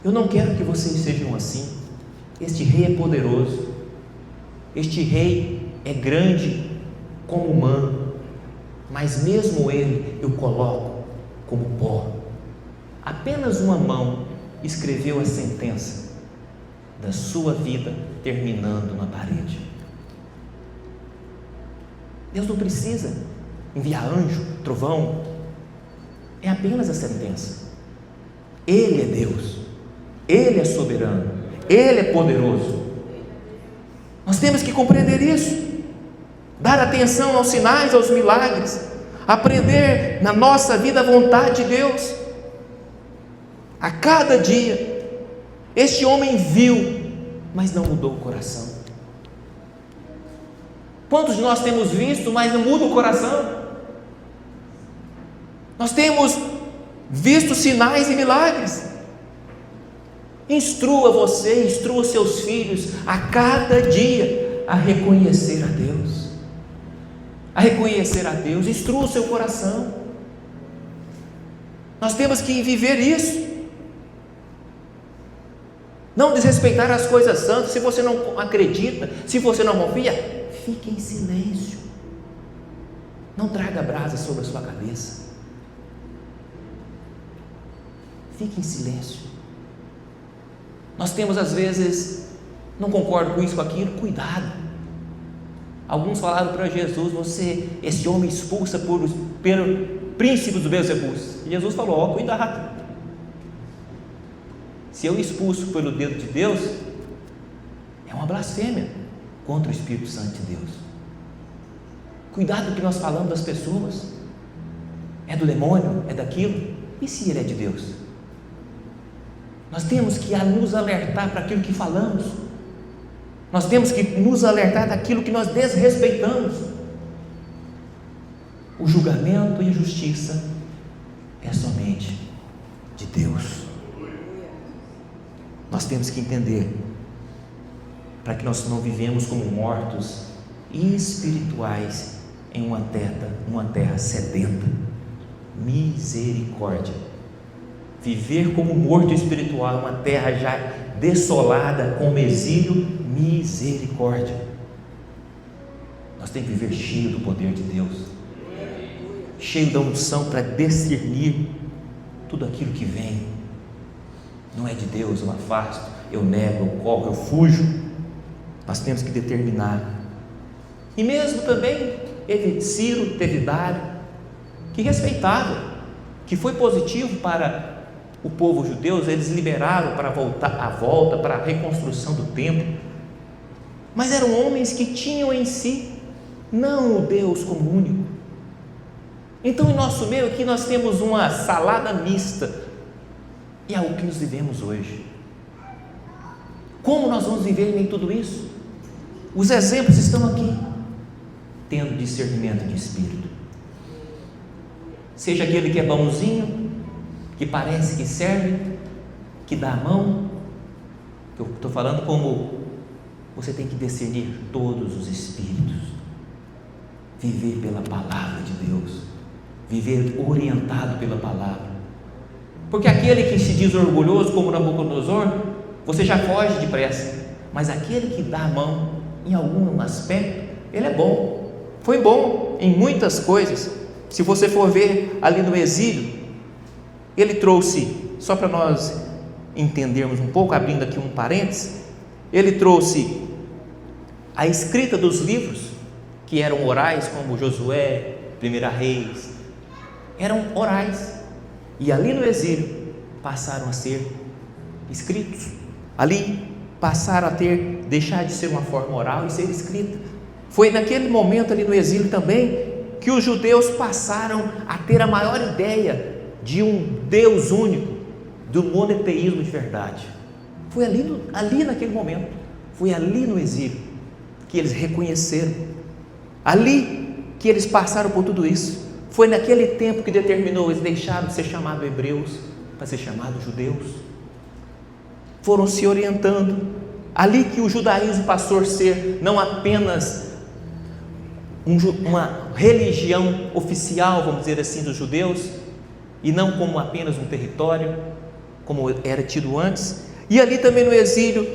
eu não quero que vocês sejam assim. Este rei é poderoso, este rei é grande como humano, mas mesmo ele eu coloco como pó. Apenas uma mão escreveu a sentença da sua vida, terminando na parede. Deus não precisa enviar anjo, trovão, é apenas a sentença. Ele é Deus, Ele é soberano, Ele é poderoso. Nós temos que compreender isso, dar atenção aos sinais, aos milagres, aprender na nossa vida a vontade de Deus. A cada dia, este homem viu, mas não mudou o coração. Quantos de nós temos visto, mas não muda o coração? Nós temos visto sinais e milagres. Instrua você, instrua seus filhos a cada dia a reconhecer a Deus. A reconhecer a Deus, instrua o seu coração. Nós temos que viver isso. Não desrespeitar as coisas santas. Se você não acredita, se você não confia, fique em silêncio. Não traga brasa sobre a sua cabeça. Fique em silêncio. Nós temos às vezes, não concordo com isso, com aquilo, cuidado. Alguns falaram para Jesus, esse homem expulsa pelo príncipe dos Beelzebus. E Jesus falou, cuidado. Se eu expulso pelo dedo de Deus, é uma blasfêmia contra o Espírito Santo de Deus. Cuidado com o que nós falamos das pessoas. É do demônio? É daquilo? E se ele é de Deus? Nós temos que nos alertar para aquilo que falamos. Nós temos que nos alertar daquilo que nós desrespeitamos. O julgamento e a justiça é somente de Deus. Nós temos que entender, para que nós não vivemos como mortos espirituais em uma terra sedenta. Misericórdia. Viver como morto espiritual, uma terra já desolada, como exílio, misericórdia. Nós temos que viver cheio do poder de Deus, cheio da unção para discernir tudo aquilo que vem. Não é de Deus, eu afasto, eu nego, eu corro, eu fujo. Nós temos que determinar. E mesmo também Ciro teve Dário, que respeitava, que foi positivo para o povo judeu. Eles liberaram para para a reconstrução do templo, mas eram homens que tinham em si não o Deus como único. Então, em nosso meio aqui nós temos uma salada mista, e é o que nós vivemos hoje. Como nós vamos viver em tudo isso? Os exemplos estão aqui. Tendo discernimento de espírito, seja aquele que é bonzinho, que parece que serve, que dá a mão. Eu estou falando como você tem que discernir todos os espíritos, viver pela palavra de Deus, viver orientado pela palavra, Porque aquele que se diz orgulhoso, como Nabucodonosor, você já foge depressa. Mas aquele que dá a mão em algum aspecto, ele é bom. Foi bom em muitas coisas. Se você for ver ali no exílio, ele trouxe, só para nós entendermos um pouco, abrindo aqui um parênteses, ele trouxe a escrita dos livros, que eram orais, como Josué, 1 Reis, eram orais, e ali no exílio passaram a ser escritos, ali passaram a deixar de ser uma forma oral e ser escrita. Foi naquele momento ali no exílio também que os judeus passaram a ter a maior ideia de um Deus único, do monoteísmo de verdade. Foi ali naquele momento, foi ali no exílio que eles reconheceram, ali que eles passaram por tudo isso. Foi naquele tempo que determinou, eles deixaram de ser chamados hebreus para ser chamados judeus, foram se orientando, ali que o judaísmo passou a ser não apenas uma religião oficial, vamos dizer assim, dos judeus, e não como apenas um território, como era tido antes. E ali também no exílio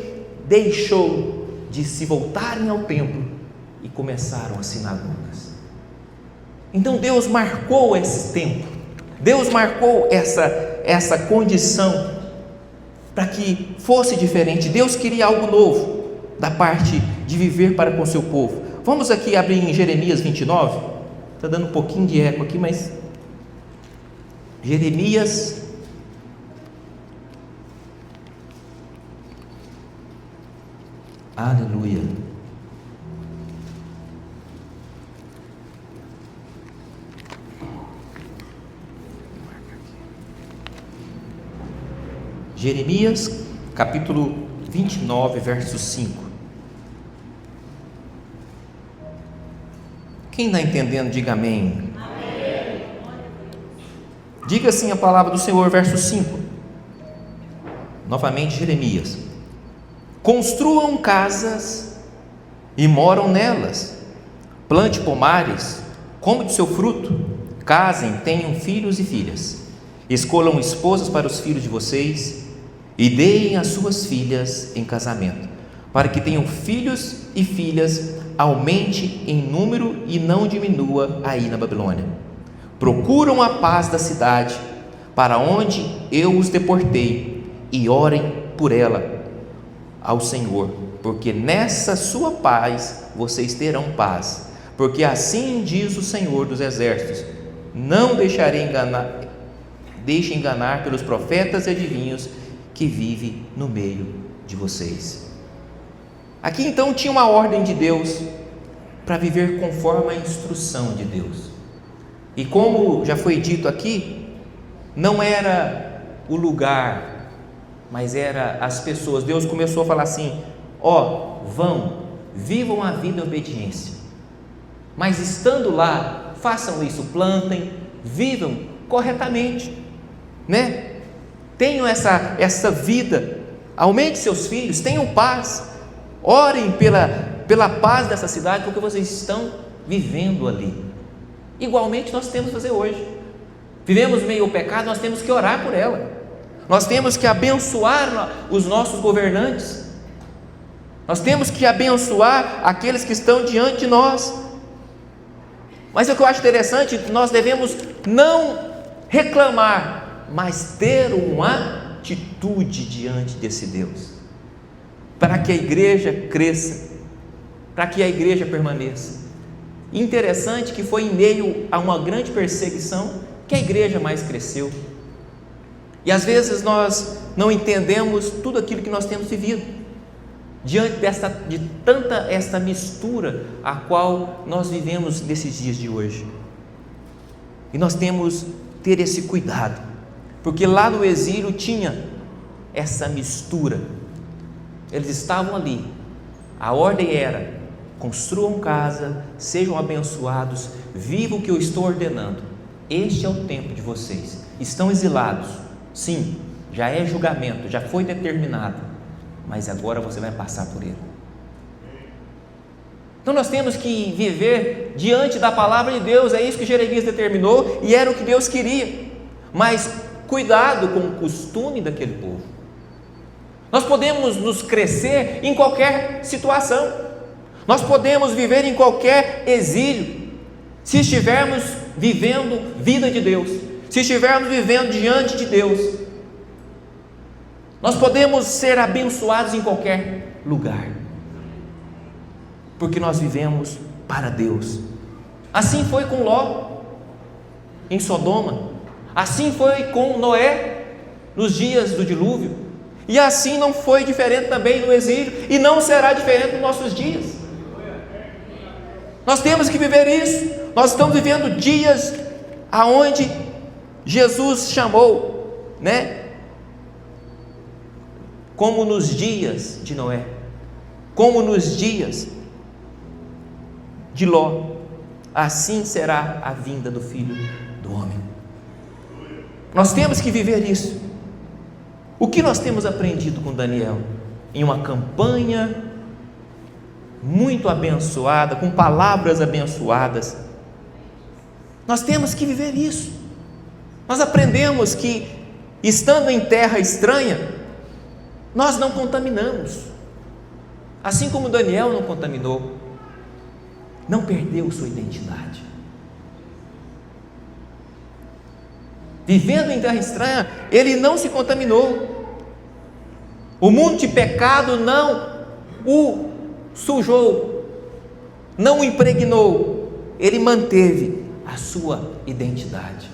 deixou de se voltarem ao templo e começaram as sinagogas. Então Deus marcou esse tempo, Deus marcou essa condição para que fosse diferente. Deus queria algo novo da parte de viver para com seu povo. Vamos aqui abrir em Jeremias 29, está dando um pouquinho de eco aqui, mas Jeremias, aleluia, Jeremias capítulo 29, verso 5. Quem está entendendo, diga amém. Amém. Diga assim a palavra do Senhor, verso 5. Novamente Jeremias: construam casas e moram nelas, plante pomares, come de seu fruto, casem, tenham filhos e filhas, escolham esposas para os filhos de vocês e deem as suas filhas em casamento, para que tenham filhos e filhas, aumente em número e não diminua aí na Babilônia. Procuram a paz da cidade, para onde eu os deportei, e orem por ela ao Senhor, porque nessa sua paz vocês terão paz, porque assim diz o Senhor dos exércitos: não deixarei enganar pelos profetas e adivinhos que vivem no meio de vocês. Aqui então tinha uma ordem de Deus para viver conforme a instrução de Deus. E como já foi dito aqui, não era o lugar, mas era as pessoas. Deus começou a falar assim: vivam a vida em obediência, mas estando lá, façam isso, plantem, vivam corretamente, né? Tenham essa vida, aumente seus filhos, tenham paz, orem pela paz dessa cidade, porque vocês estão vivendo ali. Igualmente nós temos que fazer hoje. Vivemos meio ao pecado, nós temos que orar por ela, nós temos que abençoar os nossos governantes, nós temos que abençoar aqueles que estão diante de nós. Mas o que eu acho interessante, nós devemos não reclamar, mas ter uma atitude diante desse Deus, para que a igreja cresça, para que a igreja permaneça. Interessante que foi em meio a uma grande perseguição que a igreja mais cresceu. E às vezes nós não entendemos tudo aquilo que nós temos vivido, diante de tanta esta mistura a qual nós vivemos nesses dias de hoje. E nós temos que ter esse cuidado, porque lá no exílio tinha essa mistura. Eles estavam ali, a ordem era: construam casa, sejam abençoados, vivam o que eu estou ordenando. Este é o tempo de vocês. Estão exilados, sim, já é julgamento, já foi determinado, mas agora você vai passar por ele. Então nós temos que viver diante da palavra de Deus. É isso que Jeremias determinou e era o que Deus queria. Mas cuidado com o costume daquele povo. Nós podemos nos crescer em qualquer situação, nós podemos viver em qualquer exílio, se estivermos vivendo vida de Deus, se estivermos vivendo diante de Deus. Nós podemos ser abençoados em qualquer lugar, porque nós vivemos para Deus. Assim foi com Ló em Sodoma, assim foi com Noé nos dias do dilúvio, e assim não foi diferente também no exílio, e não será diferente nos nossos dias. Nós temos que viver isso. Nós estamos vivendo dias aonde Jesus chamou, né? Como nos dias de Noé, como nos dias de Ló, assim será a vinda do Filho do Homem. Nós temos que viver isso. O que nós temos aprendido com Daniel? Em uma campanha muito abençoada, com palavras abençoadas, nós temos que viver isso. Nós aprendemos que, estando em terra estranha, nós não contaminamos, assim como Daniel não contaminou, não perdeu sua identidade. Vivendo em terra estranha, ele não se contaminou. O mundo de pecado não o sujou, não o impregnou. Ele manteve a sua identidade.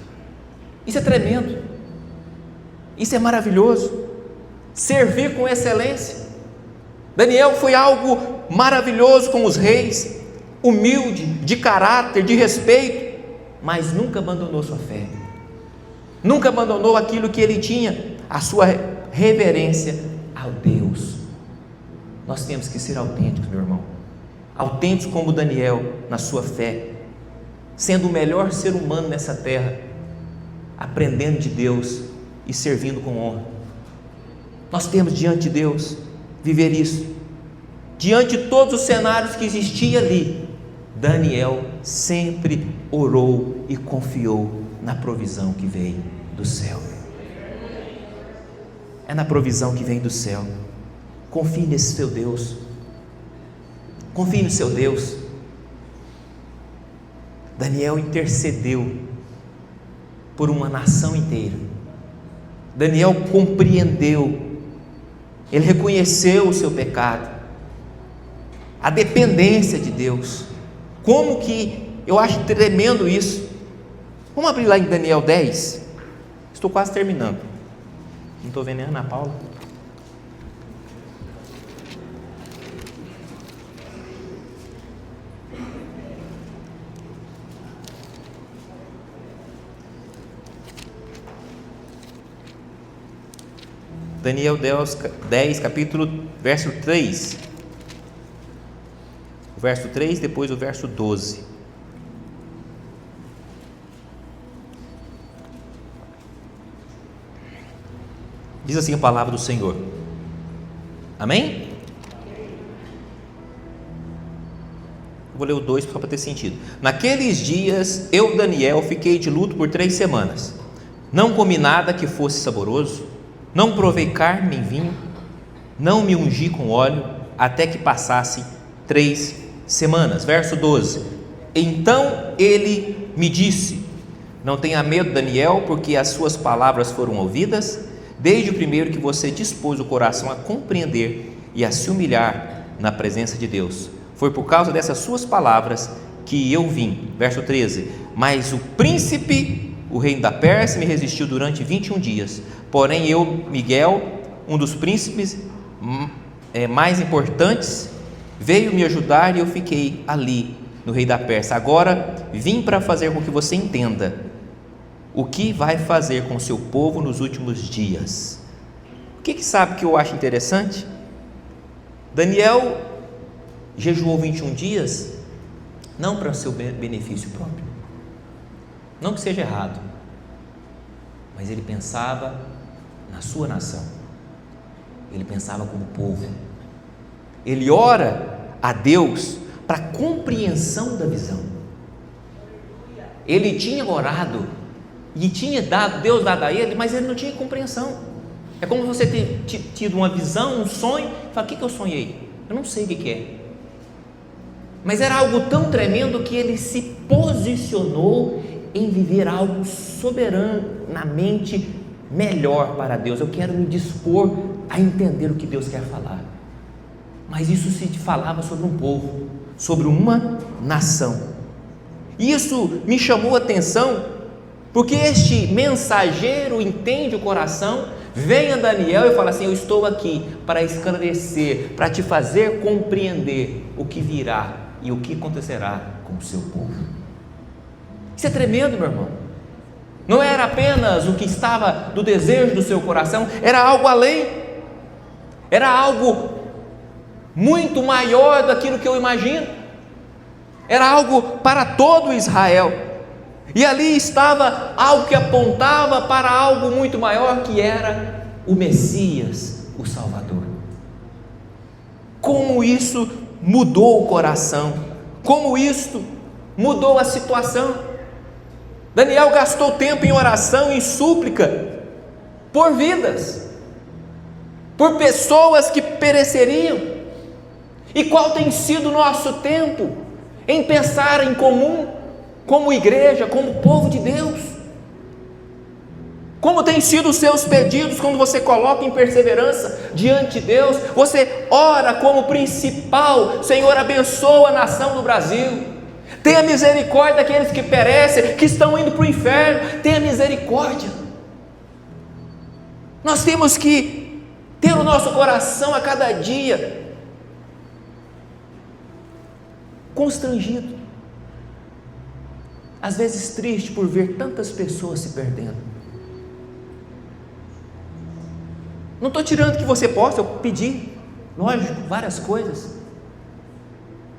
Isso é tremendo, isso é maravilhoso. Servir com excelência. Daniel foi algo maravilhoso com os reis, humilde, de caráter, de respeito, mas nunca abandonou sua fé, nunca abandonou aquilo que ele tinha, a sua reverência ao Deus. Nós temos que ser autênticos, meu irmão, autênticos como Daniel na sua fé, sendo o melhor ser humano nessa terra, aprendendo de Deus e servindo com honra. Nós temos diante de Deus viver isso. Diante de todos os cenários que existiam ali, Daniel sempre orou e confiou na provisão que veio do céu. É na provisão que vem do céu. Confie nesse seu Deus. Confie no seu Deus. Daniel intercedeu por uma nação inteira. Daniel compreendeu, ele reconheceu o seu pecado, a dependência de Deus. Como que eu acho tremendo isso. Vamos abrir lá em Daniel 10. Estou quase terminando. Não estou vendo nem a Ana Paula. Daniel 10, capítulo, verso 3. O verso 3, depois o verso 12. Diz assim a palavra do Senhor. Amém? Vou ler o 2 só para ter sentido. Naqueles dias, eu, Daniel, fiquei de luto por 3 semanas. Não comi nada que fosse saboroso, não provei carne nem vinho, não me ungi com óleo, até que passasse 3 semanas. Verso 12. Então ele me disse: não tenha medo, Daniel, porque as suas palavras foram ouvidas, desde o primeiro que você dispôs o coração a compreender e a se humilhar na presença de Deus. Foi por causa dessas suas palavras que eu vim. Verso 13. Mas o príncipe, o reino da Pérsia, me resistiu durante 21 dias. Porém eu, Miguel, um dos príncipes mais importantes, veio me ajudar e eu fiquei ali no rei da Pérsia. Agora vim para fazer com que você entenda o que vai fazer com o seu povo nos últimos dias. O que sabe que eu acho interessante? Daniel jejuou 21 dias, não para o seu benefício próprio, não que seja errado, mas ele pensava na sua nação, ele pensava como povo. Ele ora a Deus para compreensão da visão. Ele tinha orado e tinha Deus dado a ele, mas ele não tinha compreensão. É como você ter tido uma visão, um sonho, e falar: o que eu sonhei? Eu não sei o que é. Mas era algo tão tremendo que ele se posicionou em viver algo soberanamente melhor para Deus. Eu quero me dispor a entender o que Deus quer falar. Mas isso se falava sobre um povo, sobre uma nação. Isso me chamou a atenção, porque este mensageiro entende o coração, vem a Daniel e fala assim: eu estou aqui para esclarecer, para te fazer compreender o que virá e o que acontecerá com o seu povo. Isso é tremendo, meu irmão. Não era apenas o que estava do desejo do seu coração, era algo além, era algo muito maior daquilo que eu imagino, era algo para todo Israel, e ali estava algo que apontava para algo muito maior, que era o Messias, o Salvador. Como isso mudou o coração, como isso mudou a situação. Daniel gastou tempo em oração, em súplica, por vidas, por pessoas que pereceriam. E qual tem sido o nosso tempo em pensar em comum, como igreja, como povo de Deus? Como tem sido os seus pedidos quando você coloca em perseverança diante de Deus? Você ora como principal: Senhor, abençoa a nação do Brasil, tenha misericórdia daqueles que perecem, que estão indo para o inferno, tenha misericórdia. Nós temos que ter o nosso coração a cada dia constrangido, às vezes triste por ver tantas pessoas se perdendo. Não estou tirando que você possa, eu pedi, lógico, várias coisas,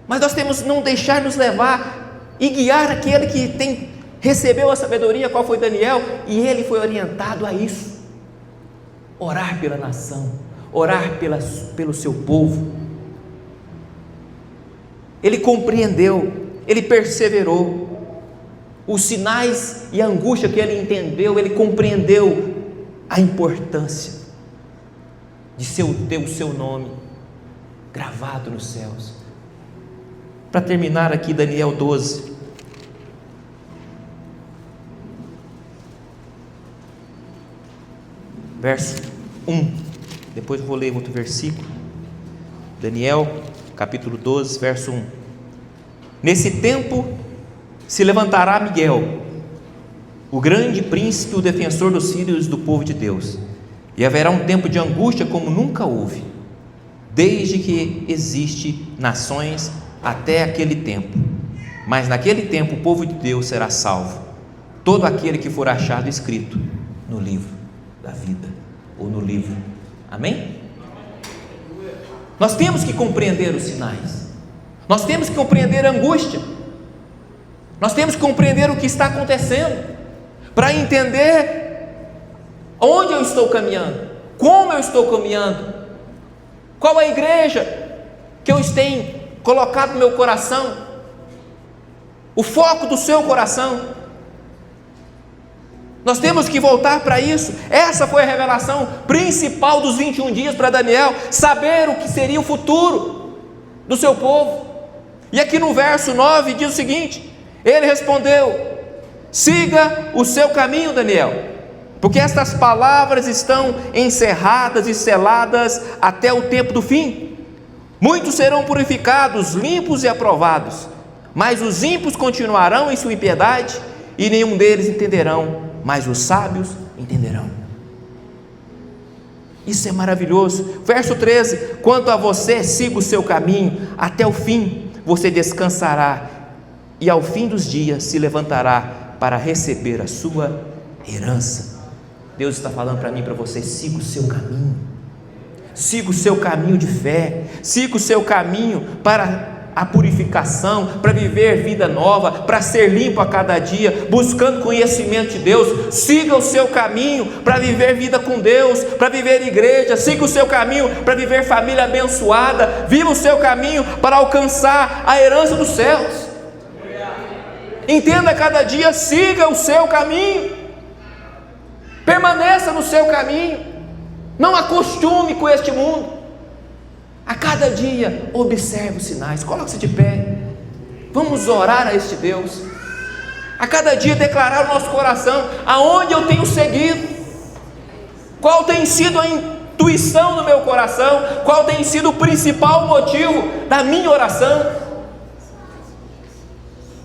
mas nós temos que não deixar nos levar e guiar aquele que recebeu a sabedoria, qual foi Daniel, e ele foi orientado a isso: orar pela nação, orar pelo seu povo. Ele compreendeu, ele perseverou, os sinais e a angústia que ele entendeu, ele compreendeu a importância de ter o seu nome gravado nos céus. Para terminar aqui, Daniel 12, verso 1, depois eu vou ler outro versículo. Daniel capítulo 12, verso 1. Nesse tempo se levantará Miguel, o grande príncipe, o defensor dos filhos do povo de Deus, e haverá um tempo de angústia como nunca houve, desde que existe nações até aquele tempo. Mas naquele tempo o povo de Deus será salvo, todo aquele que for achado escrito no livro da vida, ou no livro. Amém? Nós temos que compreender os sinais, nós temos que compreender a angústia, nós temos que compreender o que está acontecendo, para entender onde eu estou caminhando, como eu estou caminhando, qual a igreja que eu tenho colocado no meu coração, o foco do seu coração. Nós temos que voltar para isso. Essa foi a revelação principal dos 21 dias para Daniel, saber o que seria o futuro do seu povo. E aqui no verso 9 diz o seguinte: ele respondeu: siga o seu caminho, Daniel, porque estas palavras estão encerradas e seladas até o tempo do fim. Muitos serão purificados, limpos e aprovados, mas os ímpios continuarão em sua impiedade, e nenhum deles entenderão, mas os sábios entenderão. Isso é maravilhoso. Verso 13: quanto a você, siga o seu caminho até o fim, você descansará, e ao fim dos dias se levantará para receber a sua herança. Deus está falando para mim e para você: siga o seu caminho, siga o seu caminho de fé, siga o seu caminho para a purificação, para viver vida nova, para ser limpo a cada dia, buscando conhecimento de Deus. Siga o seu caminho para viver vida com Deus, para viver igreja. Siga o seu caminho para viver família abençoada. Viva o seu caminho para alcançar a herança dos céus. Entenda cada dia, siga o seu caminho. Permaneça no seu caminho. Não acostume com este mundo. A cada dia observe os sinais. Coloque-se de pé. Vamos orar a este Deus. A cada dia declarar o nosso coração aonde eu tenho seguido. Qual tem sido a intuição do meu coração? Qual tem sido o principal motivo da minha oração?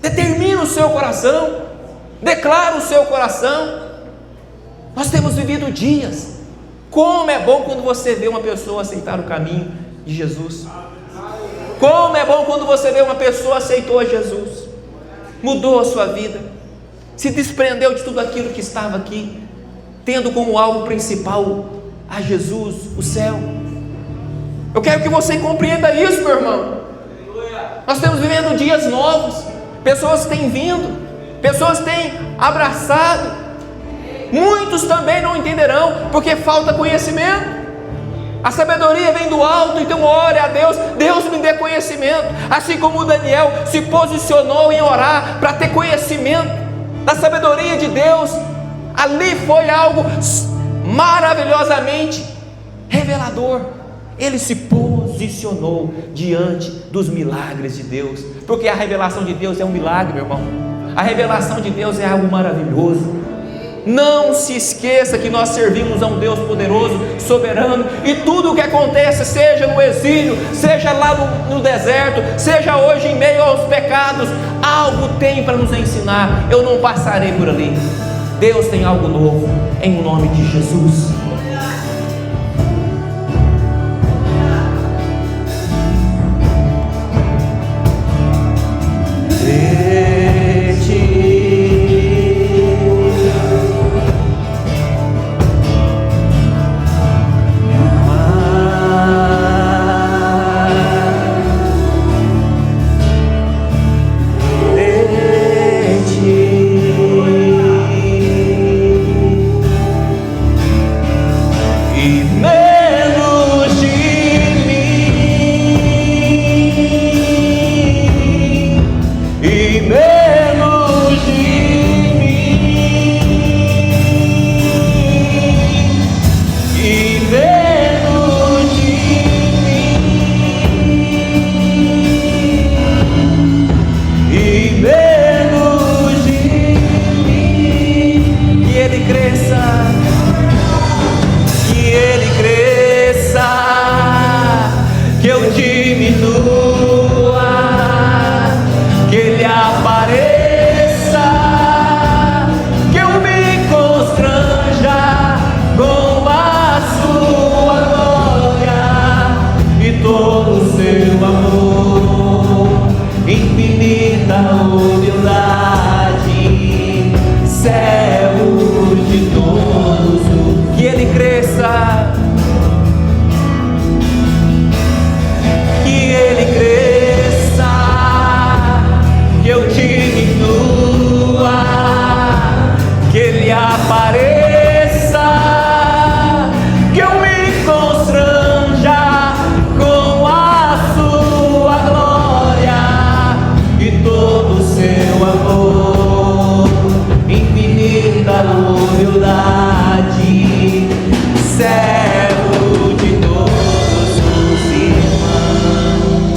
Determina o seu coração. Declara o seu coração. Nós temos vivido dias. Como é bom quando você vê uma pessoa aceitar o caminho de Jesus. Como é bom quando você vê uma pessoa aceitou Jesus, mudou a sua vida, se desprendeu de tudo aquilo que estava aqui, tendo como alvo principal a Jesus, o céu. Eu quero que você compreenda isso, meu irmão. Nós estamos vivendo dias novos. Pessoas têm vindo, pessoas têm abraçado. Muitos também não entenderão, porque falta conhecimento. A sabedoria vem do alto, então ore a Deus. Deus me dê conhecimento. Assim como Daniel se posicionou em orar para ter conhecimento da sabedoria de Deus, ali foi algo maravilhosamente revelador. Ele se posicionou diante dos milagres de Deus, porque a revelação de Deus é um milagre, meu irmão. A revelação de Deus é algo maravilhoso. Não se esqueça que nós servimos a um Deus poderoso, soberano, e tudo o que acontece, seja no exílio, seja lá no deserto, seja hoje em meio aos pecados, algo tem para nos ensinar. Eu não passarei por ali. Deus tem algo novo, em nome de Jesus.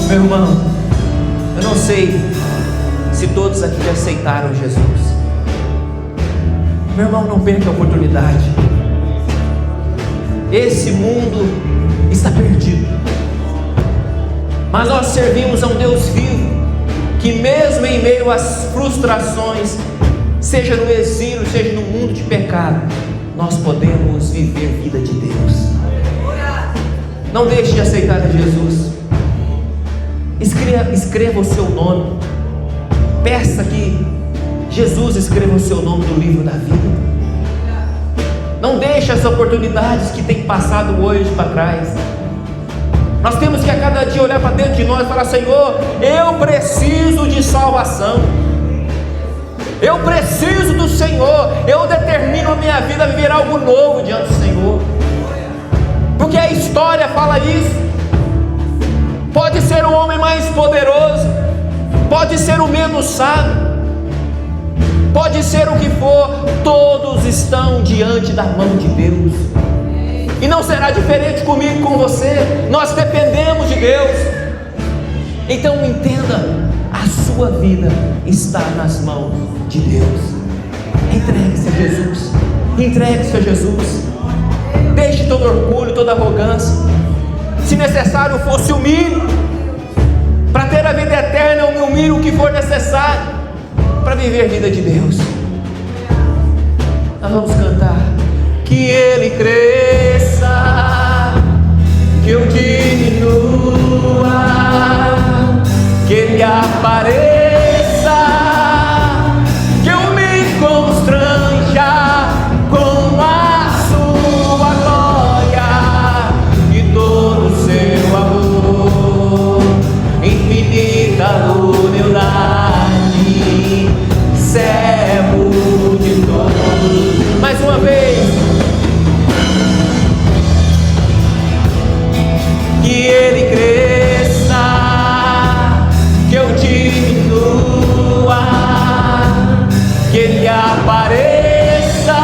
Meu irmão, eu não sei se todos aqui aceitaram Jesus. Meu irmão, não perca a oportunidade. Esse mundo está perdido, mas nós servimos a um Deus vivo, que mesmo em meio às frustrações, seja no exílio, seja no mundo de pecado, nós podemos viver vida de Deus. Não deixe de aceitar a Jesus. Escreva o seu nome. Peça que Jesus escreva o seu nome no livro da vida. Não deixe as oportunidades que tem passado hoje para trás. Nós temos que a cada dia olhar para dentro de nós e falar: Senhor, eu preciso de salvação. Eu preciso do Senhor. Eu determino a minha vida a viver algo novo diante do Senhor, porque a história fala isso. Pode ser o homem mais poderoso, pode ser o menos sábio, pode ser o que for, todos estão diante da mão de Deus. E não será diferente comigo e com você. Nós dependemos de Deus. Então entenda, a sua vida está nas mãos de Deus. Entregue-se a Jesus. Entregue-se a Jesus. Deixe todo orgulho, toda arrogância. Se necessário for, se humilhe. Para ter a vida eterna, eu me humilho o que for necessário para viver a vida de Deus. Nós vamos cantar. Que Ele cresça, que eu diminua, que Ele apareça, que eu me constranja com a sua glória e todo o seu amor, infinita humildade, servo de todos. Mais uma vez. Que Ele cresça, que eu diminua, que Ele apareça,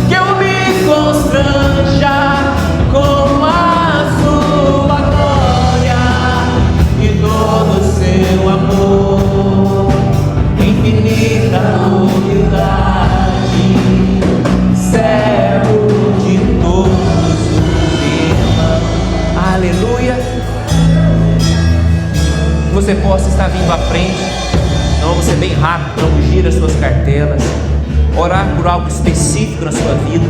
que eu me constranja com a sua glória e todo o seu amor, infinita humildade, servo de todos. Aleluia. Que você possa estar vindo à frente. Então vamos ser bem rápido para ungir as suas cartelas, orar por algo específico na sua vida,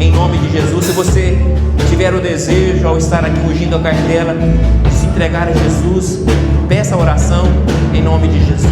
em nome de Jesus. Se você tiver o desejo, ao estar aqui ungindo a cartela, de se entregar a Jesus, peça a oração em nome de Jesus.